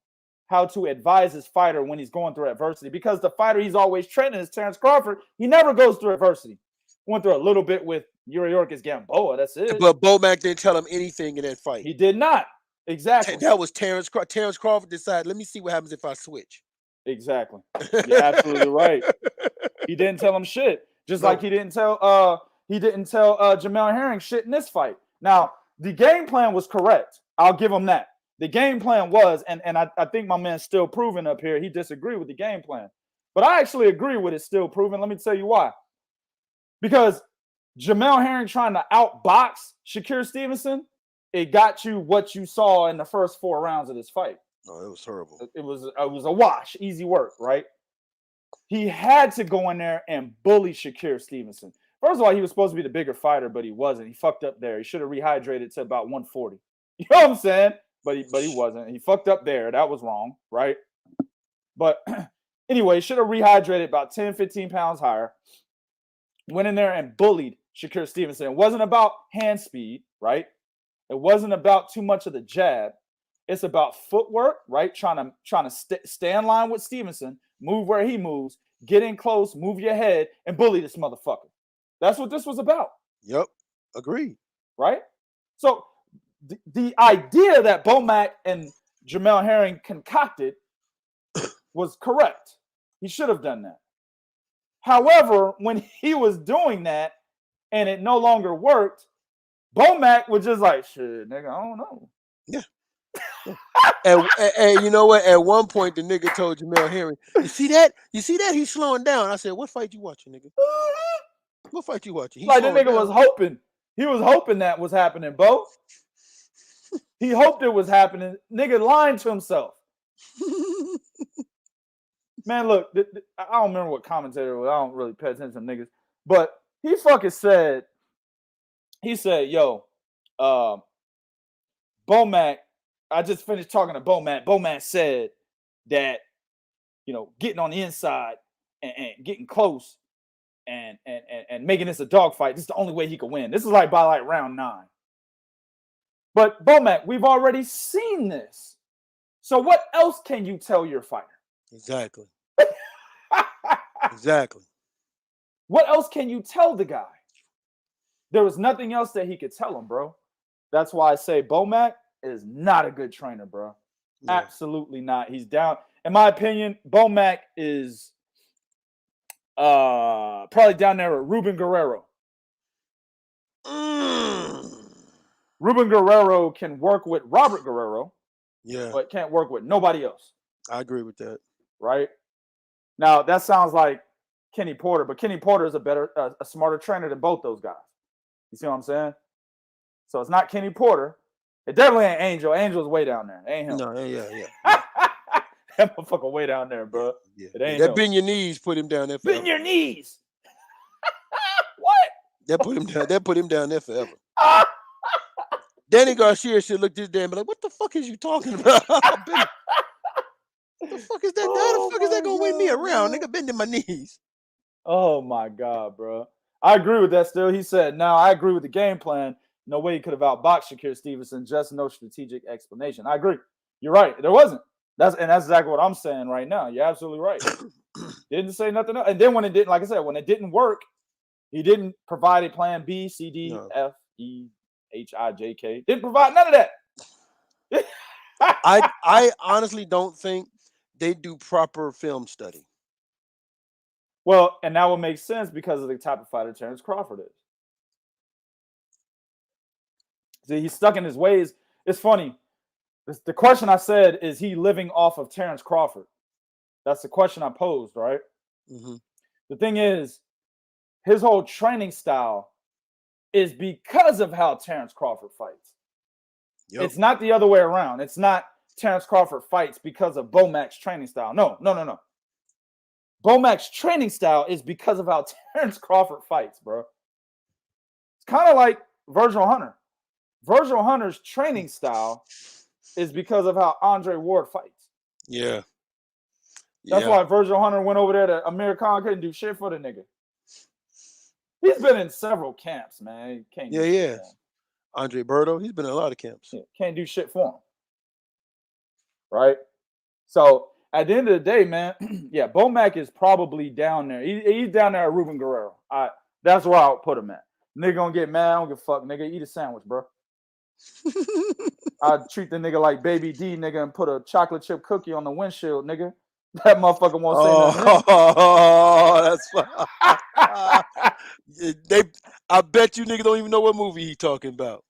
how to advise his fighter when he's going through adversity, because the fighter he's always training is Terrence Crawford. He never goes through adversity. Went through a little bit with Yuriorkis Gamboa. That's it. But Bomac didn't tell him anything in that fight. He did not. Exactly. That was Terrence Crawford decided, let me see what happens if I switch. Exactly. You're absolutely right. He didn't tell him shit. Just like he didn't tell Jamel Herring shit in this fight. Now, the game plan was correct. I'll give him that. The game plan was, and I think my man's still proven up here, he disagreed with the game plan. But I actually agree with it still proven. Let me tell you why. Because Jamel Herring trying to outbox Shakur Stevenson, it got you what you saw in the first 4 rounds of this fight. Oh, it was horrible. It was a wash, easy work, right? He had to go in there and bully Shakur Stevenson. First of all, he was supposed to be the bigger fighter, but he wasn't. He fucked up there. He should have rehydrated to about 140. You know what I'm saying? But he wasn't. He fucked up there. That was wrong, right? But anyway, he should have rehydrated about 10, 15 pounds higher. Went in there and bullied Shakur Stevenson. It wasn't about hand speed, right? It wasn't about too much of the jab. It's about footwork, right? Trying to stay in line with Stevenson, move where he moves, get in close, move your head, and bully this motherfucker. That's what this was about. Yep, agreed. Right? So the idea that Bomac and Jamel Herring concocted was correct. He should have done that. However, when he was doing that and it no longer worked, Bomac was just like, shit, nigga, I don't know. Yeah. and you know what? At one point, the nigga told Jamel Herring, you see that? He's slowing down. I said, what fight you watching, nigga? What fight you watching? Like the nigga was hoping. He was hoping that was happening, Bo. He hoped it was happening. Nigga lying to himself. Man, look, I don't remember what commentator was. I don't really pay attention to niggas. But he fucking said, yo, Bomac, I just finished talking to Bomac. Bomac said that, you know, getting on the inside and getting close and making this a dogfight, this is the only way he could win. This is like by like round 9. But Bomac, we've already seen this. So what else can you tell your fighter? Exactly. Exactly. What else can you tell the guy? There was nothing else that he could tell him, bro. That's why I say Bomac is not a good trainer, bro. Yeah. Absolutely not. He's down. In my opinion, Bomac is probably down there with Ruben Guerrero. Ruben Guerrero can work with Robert Guerrero, but can't work with nobody else. I agree with that. Right? Now, that sounds like Kenny Porter, but Kenny Porter is a smarter trainer than both those guys. You see what I'm saying? So it's not Kenny Porter. It definitely ain't Angel. Angel's way down there. It ain't him. No, yeah. That motherfucker way down there, bro. Yeah. It ain't that him. bend your knees put him down there forever. Bend your knees. What? That put him down there forever. Danny Garcia should look this damn and be like, what the fuck is you talking about? What the fuck is that? How the fuck is that gonna win me around? Nigga, bending my knees. Oh my God, bro. I agree with that still. He said, now I agree with the game plan. No way he could have outboxed Shakur Stevenson. Just no strategic explanation. I agree. You're right. There wasn't. That's exactly what I'm saying right now. You're absolutely right. Didn't say nothing else. And then when it didn't, like I said, when it didn't work, he didn't provide a plan B, C, D, No. F, E, H, I, J, K. Didn't provide none of that. I honestly don't think they do proper film study. Well, and that would make sense because of the type of fighter Terrence Crawford is. See, he's stuck in his ways. It's funny. The question I said, is he living off of Terrence Crawford? That's the question I posed, right? Mm-hmm. The thing is, his whole training style is because of how Terrence Crawford fights. Yep. It's not the other way around. It's not Terrence Crawford fights because of Bomac's training style. No. Bomac's training style is because of how Terrence Crawford fights, bro. It's kind of like Virgil Hunter. Virgil Hunter's training style is because of how Andre Ward fights. Yeah. That's why Virgil Hunter went over there to Amir Khan, couldn't do shit for the nigga. He's been in several camps, man. He can't do shit for him. Andre Berto, he's been in a lot of camps. Yeah, can't do shit for him. Right? So at the end of the day, man, yeah, Bomac is probably down there. He's down there at Ruben Guerrero. That's where I'll put him at. Nigga gonna get mad. I don't give a fuck. Nigga, eat a sandwich, bro. I'd treat the nigga like Baby D, nigga, and put a chocolate chip cookie on the windshield, nigga. That motherfucker won't say nothing. Oh, that's I bet you nigga don't even know what movie he talking about.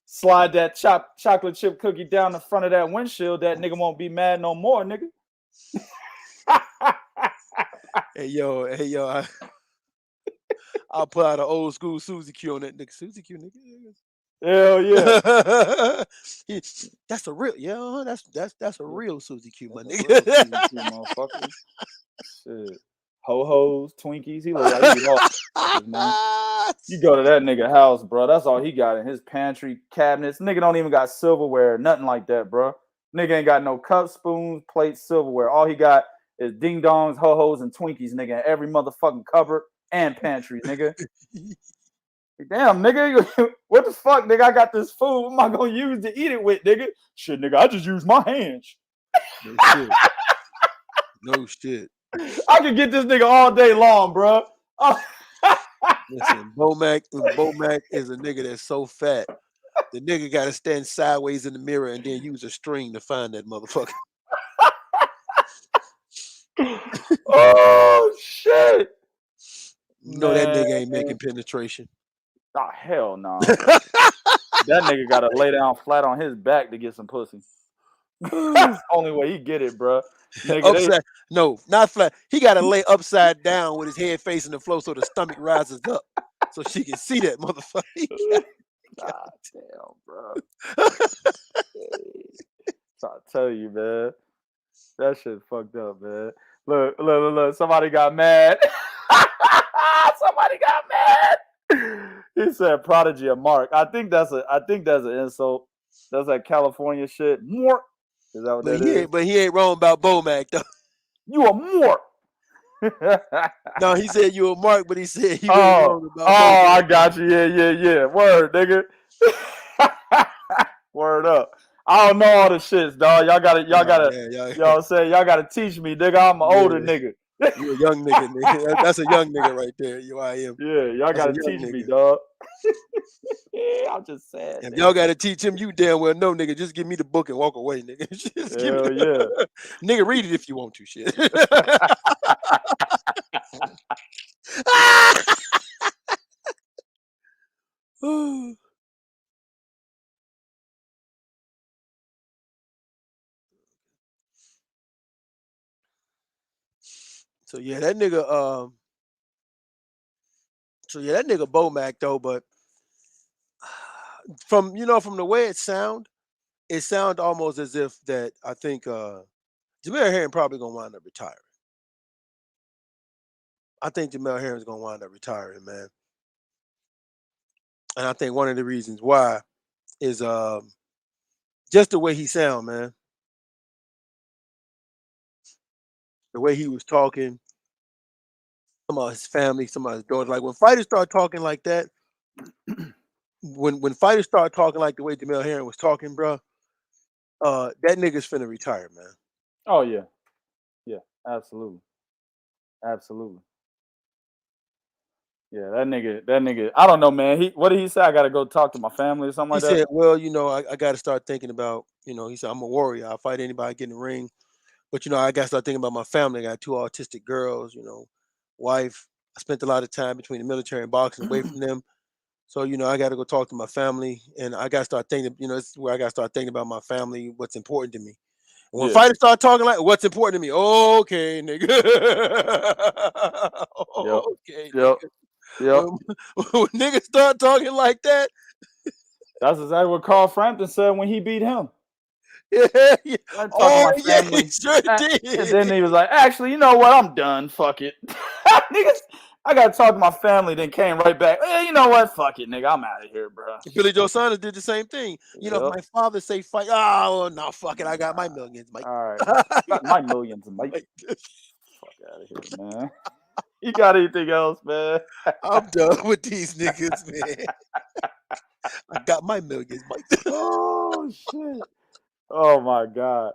Slide that chocolate chip cookie down the front of that windshield. That nigga won't be mad no more, nigga. Hey yo, I'll put out an old school Suzy Q on that nigga. Suzy Q, nigga. Hell yeah. That's a real, that's a real Suzy Q, my nigga. Suzy Q, motherfucker. Shit. Ho-hos, Twinkies. He look like he lost. You go to that nigga house, bro. That's all he got in his pantry cabinets. Nigga don't even got silverware, nothing like that, bro. Nigga ain't got no cups, spoons, plates, silverware. All he got is ding dongs, ho-hos, and Twinkies, nigga, in every motherfucking cupboard and pantry, nigga. Damn, nigga, what the fuck, nigga? I got this food. What am I gonna use to eat it with, nigga? Shit, nigga, I just use my hands. No shit. No shit. I could get this nigga all day long, bro. Listen, Bomac is a nigga that's so fat. The nigga got to stand sideways in the mirror and then use a string to find that motherfucker. Oh shit! No, that nigga ain't making penetration. Oh hell no! That nigga gotta lay down flat on his back to get some pussy. That's the only way he get it, bro. Nigga, no, not flat. He gotta lay upside down with his head facing the floor so the stomach rises up, so she can see that motherfucker. God damn, bro. I tell you, man, that shit fucked up, man. Look. Somebody got mad. Somebody got mad. He said prodigy of Mark. I think that's an insult. That's that California shit. Mort. Is that what that is? But he ain't wrong about Bomac though. You a Mort. No, he said you a Mark, but he said he ain't wrong about Bomac. I got you. Yeah. Word, nigga. Word up. I don't know all the shits, dog. Y'all gotta, you know what I'm saying? Y'all gotta teach me, nigga. I'm an older nigga. You a young nigga, nigga. That's a young nigga right there. I am. Yeah, y'all gotta teach me, dog. I'm just saying. If y'all gotta teach him, you damn well know, nigga. Just give me the book and walk away, nigga. Hell yeah. Nigga, read it if you want to, shit. So yeah, that nigga Bomac though, but from the way it sound almost as if that I think Jamel Herring probably gonna wind up retiring. I think Jamel Herring's gonna wind up retiring, man. And I think one of the reasons why is just the way he sound, man. The way he was talking, some of his family, some of his daughters. Like when fighters start talking like that, when fighters start talking like the way Jamel Herring was talking, bro, That nigga's finna retire, man. Oh yeah, yeah, absolutely, absolutely. Yeah, that nigga. I don't know, man. What did he say? I gotta go talk to my family or something He like that. said, "Well, I got to start thinking about, he said I'm a warrior. I'll fight anybody, get in the ring, but I got to start thinking about my family. I got two autistic girls, wife. I spent a lot of time between the military and boxing away from them. So, I got to go talk to my family, and I got to start thinking, this is where I got to start thinking about my family, what's important to me. And when Yeah. fighters start talking like, what's important to me? Okay, nigga. Yep. Okay, Yep. nigga. Yep. When niggas start talking like that, That's exactly what Carl Frampton said when he beat him. yeah, yeah. I talked to Oh, my yeah, he family, sure and did. then he was like, "Actually, you know what? I'm done. Fuck it, niggas. I gotta talk to my family." Then came right back. You know what? Fuck it, nigga. I'm out of here, bro. Billy Joe Saunders did the same thing. If Yep. my father say fight, oh no, fuck it, I got my millions, Mike. All right. Got my millions, Mike. Fuck out of here, man. You got anything else, man? I'm done with these niggas, man. I got my millions, Mike. Oh shit. Oh my god.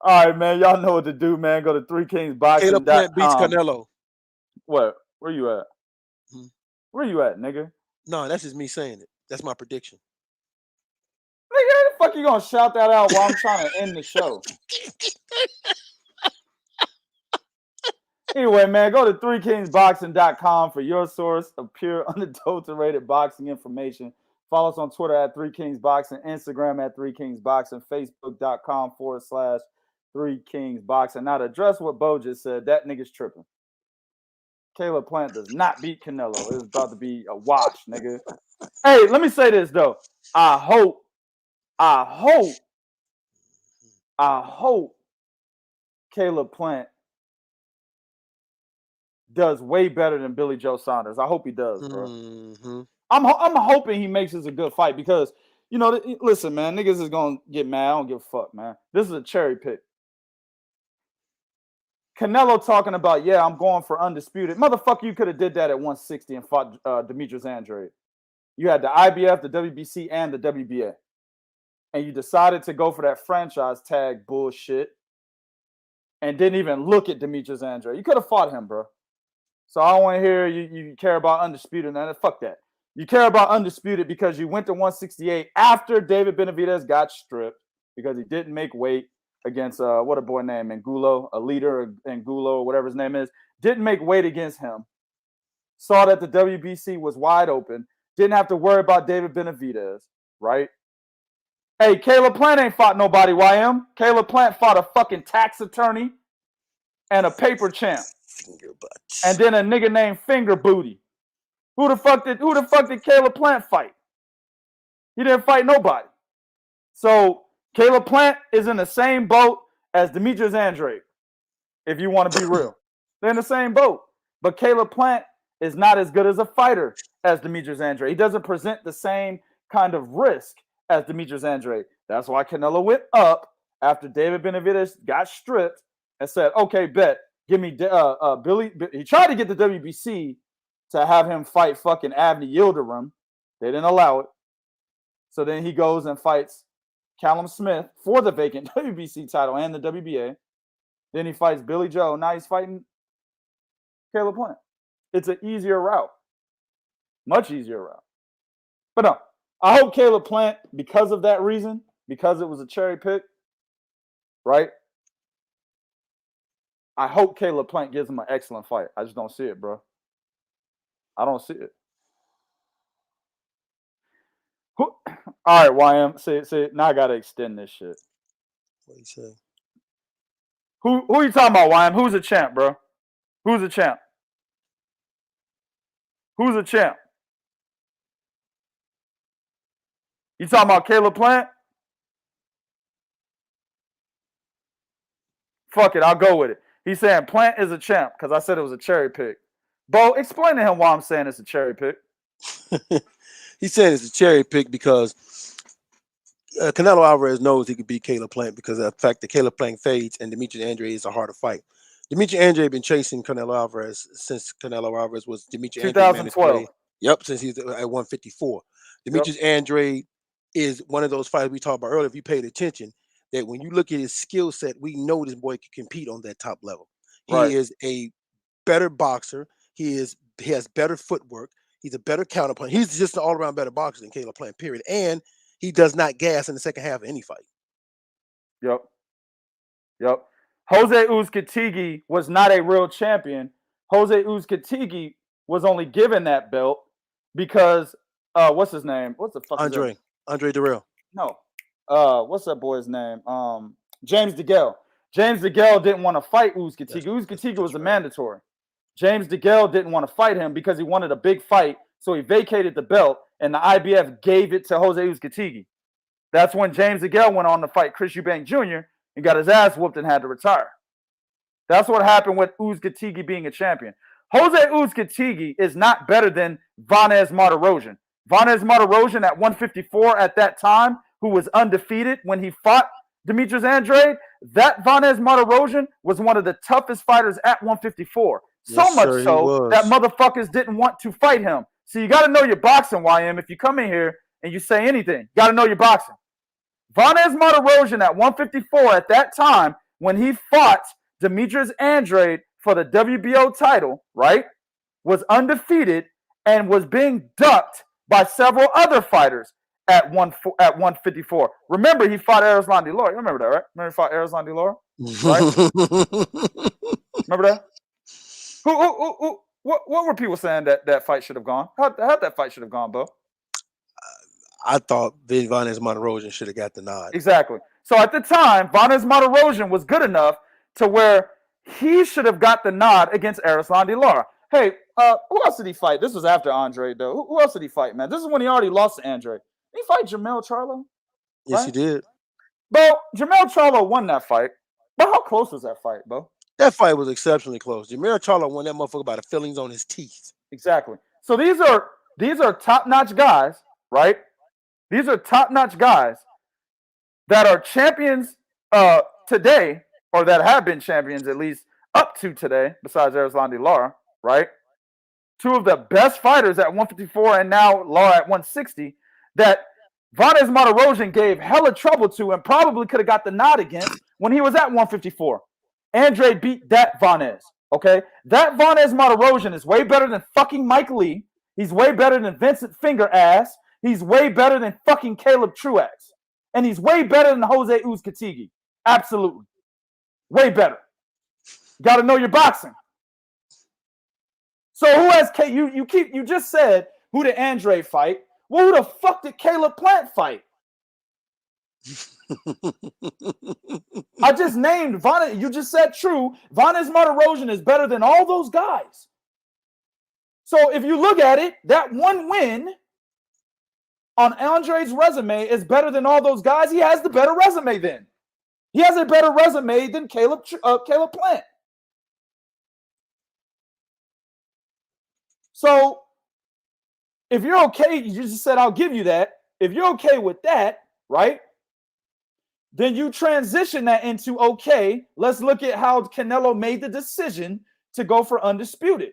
All right, man. Y'all know what to do, man. Go to Caleb Plant beats 3kingsboxing.com. Canelo. What? Where you at? Hmm. Where you at, nigga? No, that's just me saying it. That's my prediction. Nigga, how the fuck you gonna shout that out while I'm trying to end the show? Anyway, man, go to 3kingsboxing.com for your source of pure, unadulterated boxing information. Follow us on Twitter at 3kingsboxing, Instagram at 3kingsboxing, Facebook.com/3kingsboxing. Now, to address what Bo just said, that nigga's tripping. Caleb Plant does not beat Canelo. It's about to be a wash, nigga. Hey, let me say this, though. I hope Caleb Plant does way better than Billy Joe Saunders. I hope he does, bro. Mm-hmm. I'm hoping he makes this a good fight because, listen, man, niggas is going to get mad. I don't give a fuck, man. This is a cherry pick. Canelo talking about, yeah, I'm going for undisputed. Motherfucker, you could have did that at 160 and fought Demetrius Andrade. You had the IBF, the WBC, and the WBA. And you decided to go for that franchise tag bullshit and didn't even look at Demetrius Andrade. You could have fought him, bro. So I don't want to hear you care about undisputed. Man. Fuck that. You care about undisputed because you went to 168 after David Benavidez got stripped because he didn't make weight against what a boy named Angulo, a leader Angulo or whatever his name is. Didn't make weight against him. Saw that the WBC was wide open. Didn't have to worry about David Benavidez, right? Hey, Caleb Plant ain't fought nobody, YM. Caleb Plant fought a fucking tax attorney and a paper champ. Finger butts. And then a nigga named Finger Booty. Who the fuck did Caleb Plant fight? He didn't fight nobody. So Caleb Plant is in the same boat as Demetrius Andrade. If you want to be real, they're in the same boat. But Caleb Plant is not as good as a fighter as Demetrius Andrade. He doesn't present the same kind of risk as Demetrius Andrade. That's why Canelo went up after David Benavidez got stripped and said, "Okay, bet, give me Billy." He tried to get the WBC to have him fight fucking Avni Yildirim. They didn't allow it. So then he goes and fights Callum Smith for the vacant WBC title and the WBA. Then he fights Billy Joe. Now he's fighting Caleb Plant. It's an easier route. Much easier route. But no, I hope Caleb Plant, because of that reason, because it was a cherry pick, right? I hope Caleb Plant gives him an excellent fight. I just don't see it, bro. I don't see it. All right, YM. See, now I gotta extend this shit. What you say? Who you talking about, YM? Who's a champ, bro? Who's a champ? Who's a champ? You talking about Caleb Plant? Fuck it, I'll go with it. He's saying Plant is a champ because I said it was a cherry pick. Bo, explain to him why I'm saying it's a cherry pick. He said it's a cherry pick because Canelo Alvarez knows he could beat Caleb Plant because of the fact that Caleb Plant fades and Demetrius Andrade is a harder fight. Demetrius Andrade been chasing Canelo Alvarez since Canelo Alvarez was Demetrius Andrade 2012. Yep, since he's at 154. Demetrius Andrade is one of those fighters we talked about earlier. If you paid attention, that when you look at his skill set, we know this boy can compete on that top level. Right. He is a better boxer. He has better footwork. He's a better counterpunch. He's just an all-around better boxer than Caleb Plant, period. And he does not gas in the second half of any fight. Yep. Jose Uzcategui was not a real champion. Jose Uzcategui was only given that belt because what's his name? What's the fuck? Andre Durrell. No. What's that boy's name? James DeGale. James DeGale didn't want to fight Uzcategui. Uzcategui was a mandatory. James DeGale didn't want to fight him because he wanted a big fight, so he vacated the belt, and the IBF gave it to Jose Uzcategui. That's when James DeGale went on to fight Chris Eubank Jr. and got his ass whooped and had to retire. That's what happened with Uzcategui being a champion. Jose Uzcategui is not better than Valdez Martirosyan. Valdez Martirosyan at 154 at that time, who was undefeated when he fought Demetrius Andrade, that Valdez Martirosyan was one of the toughest fighters at 154. So much so that motherfuckers didn't want to fight him. So you got to know your boxing, YM. If you come in here and you say anything, you got to know your boxing. Valdez Martirosyan at 154 at that time, when he fought Demetrius Andrade for the WBO title, right, was undefeated and was being ducked by several other fighters at 154. Remember, he fought Arislan Delora. You remember that, right? Remember he fought Arislan Delora? Right? Remember that? What were people saying that fight should have gone? How that fight should have gone, Bo? I thought Valdez Martirosyan should have got the nod. Exactly. So at the time, Valdez Martirosyan was good enough to where he should have got the nod against Arislan Delora. Hey, who else did he fight? This was after Andre, though. Who else did he fight, man? This is when he already lost to Andre. Did he fight Jamel Charlo? Yes, right? he did. Bo, Jamel Charlo won that fight. But how close was that fight, Bo? That fight was exceptionally close. Jamel Charlo won that motherfucker by the fillings on his teeth. Exactly. So these are top-notch guys, right? These are top-notch guys that are champions today, or that have been champions at least up to today, besides Arislan Delora, right? Two of the best fighters at 154 and now Lara at 160 that Valdez Martirosyan gave hella trouble to and probably could have got the nod against when he was at 154. Andre beat that Valdez, okay? That Valdez Martirosyan is way better than fucking Mike Lee. He's way better than Vincent Finger Ass. He's way better than fucking Caleb Truax. And he's way better than Jose Uzcategui. Absolutely. Way better. You got to know your boxing. So who has you just said who did Andre fight? Well, who the fuck did Caleb Plant fight? I just named Valdez. You just said true. Valdez Martirosyan is better than all those guys. So if you look at it, that one win on Andre's resume is better than all those guys. He has the better resume then. He has a better resume than Caleb Plant. So if you're okay, you just said, I'll give you that. If you're okay with that, right? Then you transition that into, okay, let's look at how Canelo made the decision to go for undisputed.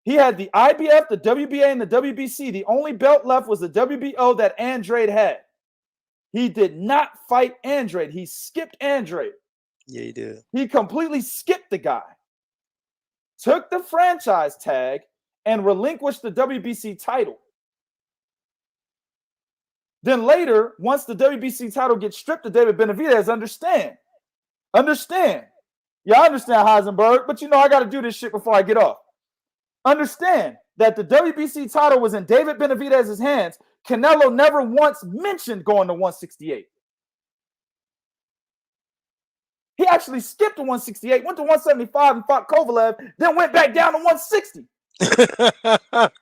He had the IBF, the WBA, and the WBC. The only belt left was the WBO that Andrade had. He did not fight Andrade. He skipped Andrade. Yeah, he did. He completely skipped the guy. Took the franchise tag and relinquished the WBC title. Then later, once the WBC title gets stripped to David Benavidez, understand. Yeah, I understand, Heisenberg, but you know I got to do this shit before I get off. Understand that the WBC title was in David Benavidez's hands. Canelo never once mentioned going to 168. He actually skipped to 168, went to 175 and fought Kovalev, then went back down to 160. The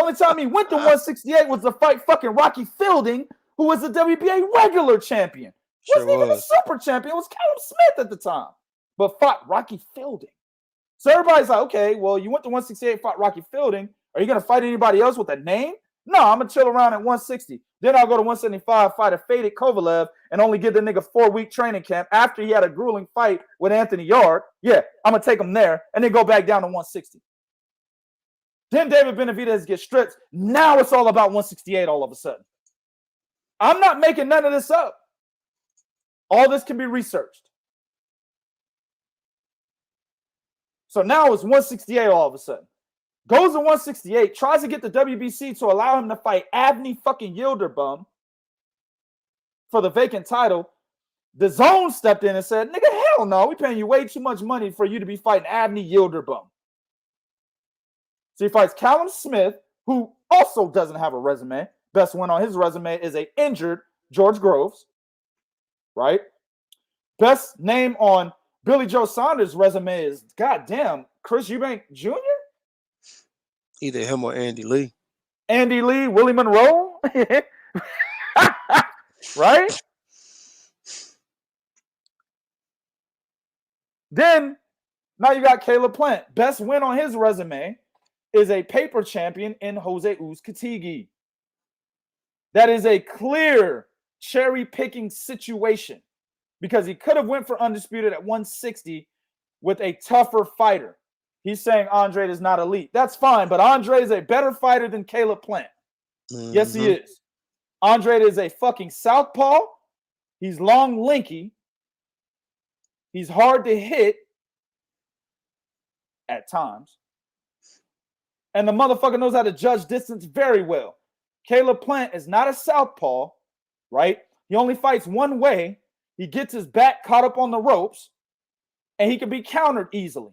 only time he went to 168 was to fight fucking Rocky Fielding, who was the WBA regular champion. Wasn't even a super champion. It was Callum Smith at the time, but fought Rocky Fielding. So everybody's like, okay, well, you went to 168, fought Rocky Fielding. Are you going to fight anybody else with a name? No, I'm going to chill around at 160. Then I'll go to 175, fight a faded Kovalev, and only give the nigga 4-week training camp after he had a grueling fight with Anthony Yard. Yeah, I'm going to take him there, and then go back down to 160. Then David Benavidez gets stripped. Now it's all about 168 all of a sudden. I'm not making none of this up. All this can be researched. So now it's 168 all of a sudden. Goes to 168, tries to get the WBC to allow him to fight Avni fucking Yildirim for the vacant title. The Zone stepped in and said, nigga, hell no, we paying you way too much money for you to be fighting Avni Yildirim. So he fights Callum Smith, who also doesn't have a resume. Best win on his resume is a injured George Groves, right? Best name on Billy Joe Saunders' resume is, goddamn, Chris Eubank Jr.? Either him or Andy Lee. Andy Lee, Willie Monroe? Right? Then, now you got Caleb Plant. Best win on his resume is a paper champion in Jose Uzcategui. That is a clear cherry-picking situation because he could have went for undisputed at 160 with a tougher fighter. He's saying Andre is not elite. That's fine, but Andre is a better fighter than Caleb Plant. Mm-hmm. Yes, he is. Andre is a fucking southpaw. He's long, lanky. He's hard to hit at times. And the motherfucker knows how to judge distance very well. Caleb Plant is not a southpaw, right? He only fights one way. He gets his back caught up on the ropes, and he can be countered easily.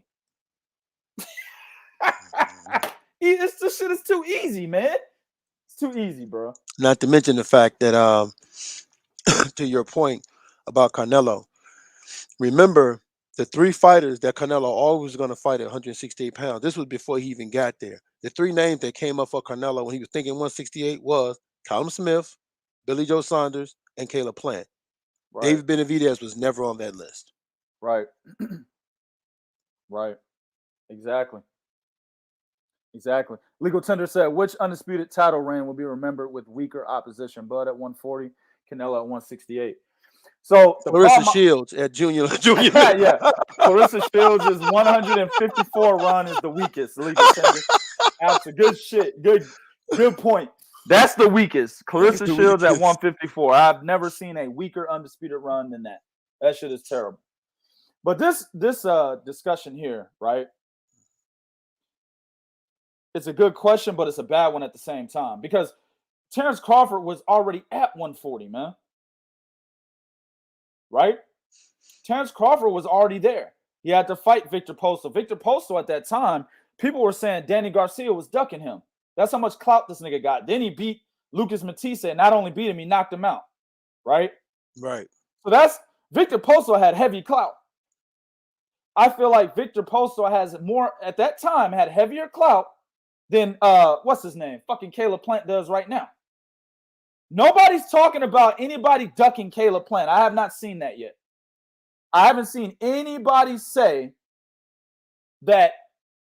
This shit is too easy, man. It's too easy, bro. Not to mention the fact that, to your point about Canelo, remember the three fighters that Canelo always was going to fight at 168 pounds. This was before he even got there. The three names that came up for Canelo when he was thinking 168 was Callum Smith, Billy Joe Saunders, and Caleb Plant. Right. David Benavidez was never on that list. Right. Right. Exactly. Legal Tender said, which undisputed title reign will be remembered with weaker opposition? Bud at 140, Canelo at 168. So Clarissa Shields at junior. Yeah. Clarissa Shields' 154 run is the weakest. Legal Tender. That's a good shit. Good point. That's the weakest. Clarissa Shields at 154. I've never seen a weaker undisputed run than that. That shit is terrible. But this discussion here, right? It's a good question, but it's a bad one at the same time because Terrence Crawford was already at 140, man. Right? Terrence Crawford was already there. He had to fight Victor Posto. Victor Posto at that time, people were saying Danny Garcia was ducking him. That's how much clout this nigga got. Then he beat Lucas Matisse, and not only beat him, he knocked him out. Right? Right. So that's Victor Posto had heavy clout. I feel like Victor Posto has more at that time had heavier clout than what's his name? Fucking Caleb Plant does right now. Nobody's talking about anybody ducking Caleb Plant. I have not seen that yet. I haven't seen anybody say that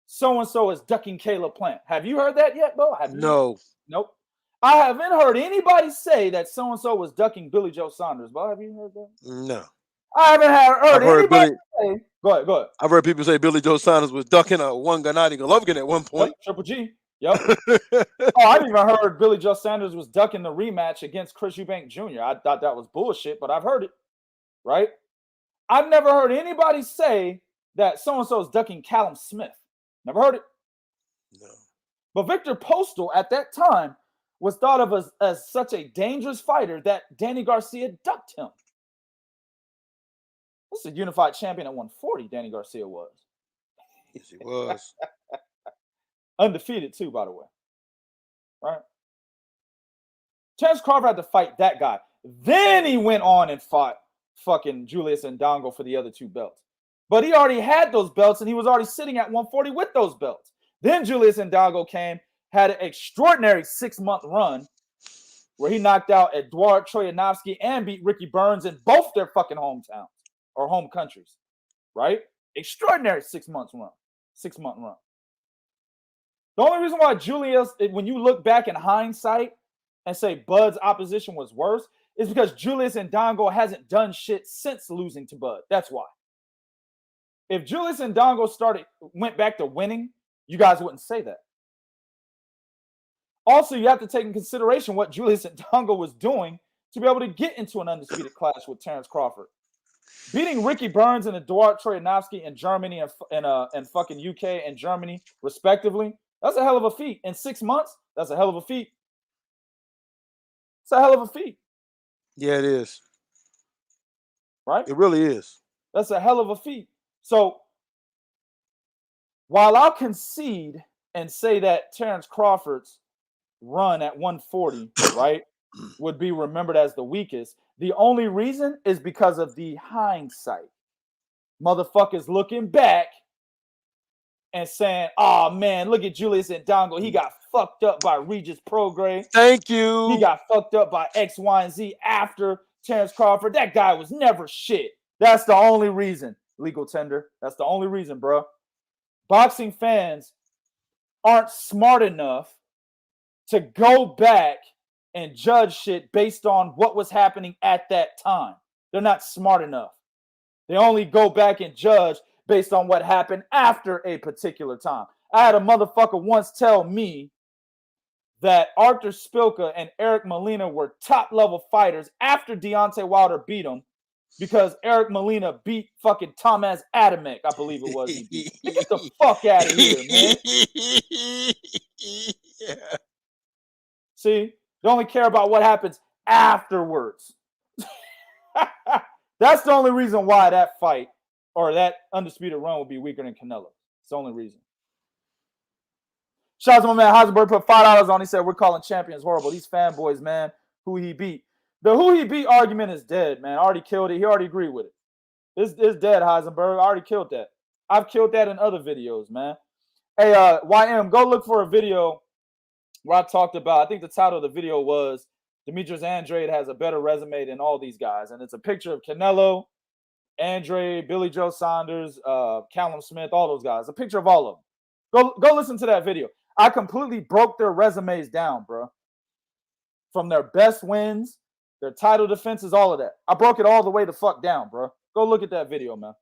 so-and-so is ducking Caleb Plant. Have you heard that yet, Bo? No. Nope. I haven't heard anybody say that so-and-so was ducking Billy Joe Saunders. Bo, have you heard that? No. I haven't heard anybody say. Go ahead. I've heard people say Billy Joe Saunders was ducking a one Gennady Golovkin at one point. Yep, Triple G. Yep. I've even heard Billy Joe Saunders was ducking the rematch against Chris Eubank Jr. I thought that was bullshit, but I've heard it. Right? I've never heard anybody say that so-and-so is ducking Callum Smith. Never heard it. No. But Victor Postal at that time was thought of as such a dangerous fighter that Danny Garcia ducked him. This is a unified champion at 140, Danny Garcia was. Yes, he was. Undefeated too, by the way. Right? Terrence Crawford had to fight that guy. Then he went on and fought fucking Julius Ndongo for the other two belts. But he already had those belts, and he was already sitting at 140 with those belts. Then Julius Ndongo came, had an extraordinary 6-month run where he knocked out Eduard Troyanovsky and beat Ricky Burns in both their fucking hometowns or home countries. Right? Extraordinary 6-month run. 6-month run. The only reason why Julius, when you look back in hindsight and say Bud's opposition was worse, is because Julius Ndongo hasn't done shit since losing to Bud. That's why. If Julius Ndongo went back to winning, you guys wouldn't say that. Also, you have to take in consideration what Julius Ndongo was doing to be able to get into an undisputed clash with Terrence Crawford. Beating Ricky Burns and Eduard Troyanovsky in Germany and fucking UK and Germany, respectively, that's a hell of a feat. In 6 months, that's a hell of a feat. It's a hell of a feat. Yeah, it is. Right? It really is. That's a hell of a feat. So, while I'll concede and say that Terrence Crawford's run at 140, right, would be remembered as the weakest, the only reason is because of the hindsight. Motherfuckers looking back and saying, oh man, look at Julius Ndongo. He got fucked up by Regis Prograis. Thank you. He got fucked up by X, Y, and Z after Terrence Crawford. That guy was never shit. That's the only reason. Legal tender. That's the only reason, bro. Boxing fans aren't smart enough to go back and judge shit based on what was happening at that time. They're not smart enough. They only go back and judge based on what happened after a particular time. I had a motherfucker once tell me that Arthur Spilka and Eric Molina were top-level fighters after Deontay Wilder beat him because Eric Molina beat fucking Thomas Adamek, I believe it was. He beat. Get the fuck out of here, man. Yeah. See? They only care about what happens afterwards. That's the only reason why that fight or that undisputed run would be weaker than Canelo. It's the only reason. Shout out to my man Heisenberg, put $5 on. He said, we're calling champions horrible. These fanboys, man, who he beat. The who he beat argument is dead, man. I already killed it. He already agreed with it. It's dead, Heisenberg. I already killed that. I've killed that in other videos, man. Hey, YM, go look for a video where I talked about, I think the title of the video was Demetrius Andrade has a better resume than all these guys. And it's a picture of Canelo, Andrade, Billy Joe Saunders, Callum Smith, all those guys. A picture of all of them. Go listen to that video. I completely broke their resumes down, bro. From their best wins, their title defenses, all of that. I broke it all the way the fuck down, bro. Go look at that video, man.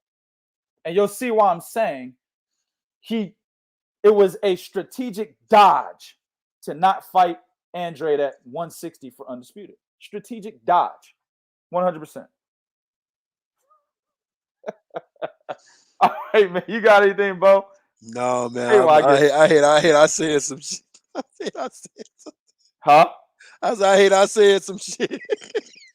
And you'll see why I'm saying it was a strategic dodge to not fight Andrade at 160 for undisputed. Strategic dodge. 100%. All right, man. You got anything, Bo? No, man. Hey, I said some shit. Huh? I said some shit.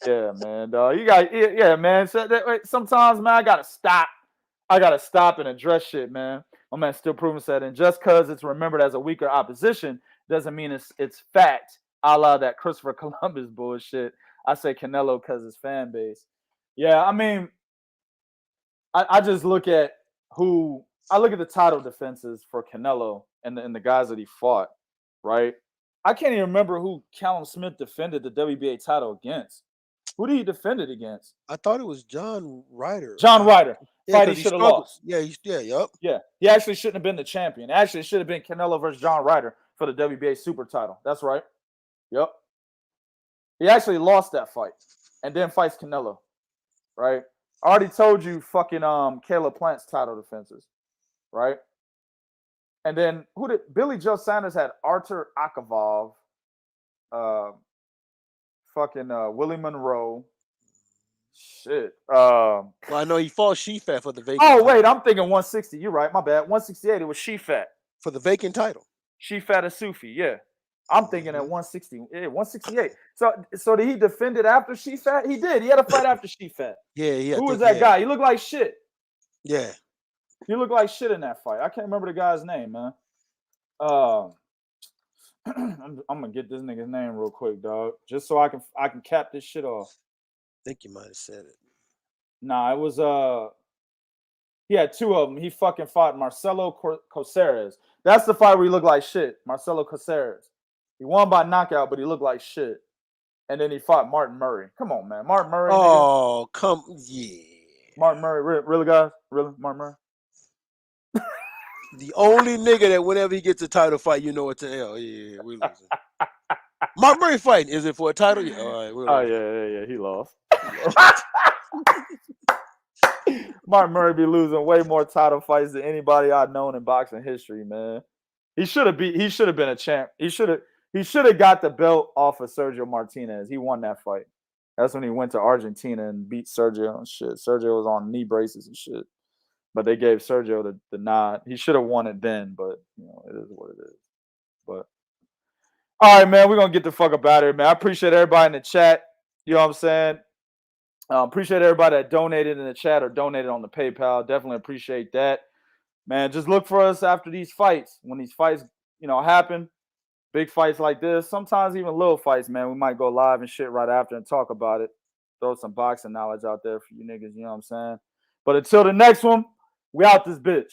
Yeah, man, dog. Yeah, man. So sometimes, man, I gotta stop and address shit, man. My man Still Proven said, and just because it's remembered as a weaker opposition doesn't mean it's fact. A la that Christopher Columbus bullshit. I say Canelo because his fan base. Yeah, I mean, I just look at the title defenses for Canelo and the guys that he fought, right? I can't even remember who Callum Smith defended the WBA title against. Who did he defend it against? I thought it was John Ryder. John Ryder. Yeah, Fight he should have lost. Yeah, yep. Yeah, he actually shouldn't have been the champion. Actually, it should have been Canelo versus John Ryder for the WBA super title. That's right. Yep. He actually lost that fight and then fights Canelo, right? I already told you fucking Caleb Plant's title defenses, right? And then Billy Joe Sanders had Artur Akavov, Willie Monroe. Shit. Well, I know he fought Shifat for the vacant. Oh, wait, I'm thinking 160. You're right. My bad. 168. It was Shifat for the vacant title. Shifat Asufi. Yeah, I'm thinking at 160. Yeah, 168. So did he defend it after Shifat? He did. He had a fight after Shifat. Yeah. Who was that guy? He looked like shit. Yeah. He looked like shit in that fight. I can't remember the guy's name, man. I'm gonna get this nigga's name real quick, dog, just so I can cap this shit off. I think you might have said it. Nah, it was he had two of them. He fucking fought Marcelo Caceres. That's the fight where he looked like shit. Marcelo Caceres. He won by knockout, but he looked like shit. And then he fought Martin Murray. Come on, man. Martin Murray. Oh, yeah. Martin Murray, really, guys? Really, Martin Murray? The only nigga that whenever he gets a title fight, you know what the hell. Yeah, we losing. Mark Murray fighting. Is it for a title? Yeah. All right. Yeah. He lost. Mark Murray be losing way more title fights than anybody I've known in boxing history, man. He should have been a champ. He should have got the belt off of Sergio Martinez. He won that fight. That's when he went to Argentina and beat Sergio and shit. Sergio was on knee braces and shit. But they gave Sergio the nod. He should have won it then, but it is what it is. But all right, man, we're gonna get the fuck up out of here, man. I appreciate everybody in the chat. You know what I'm saying? Appreciate everybody that donated in the chat or donated on the PayPal. Definitely appreciate that. Man, just look for us after these fights. When these fights, happen, big fights like this, sometimes even little fights, man, we might go live and shit right after and talk about it. Throw some boxing knowledge out there for you niggas, you know what I'm saying? But until the next one, we out this bitch.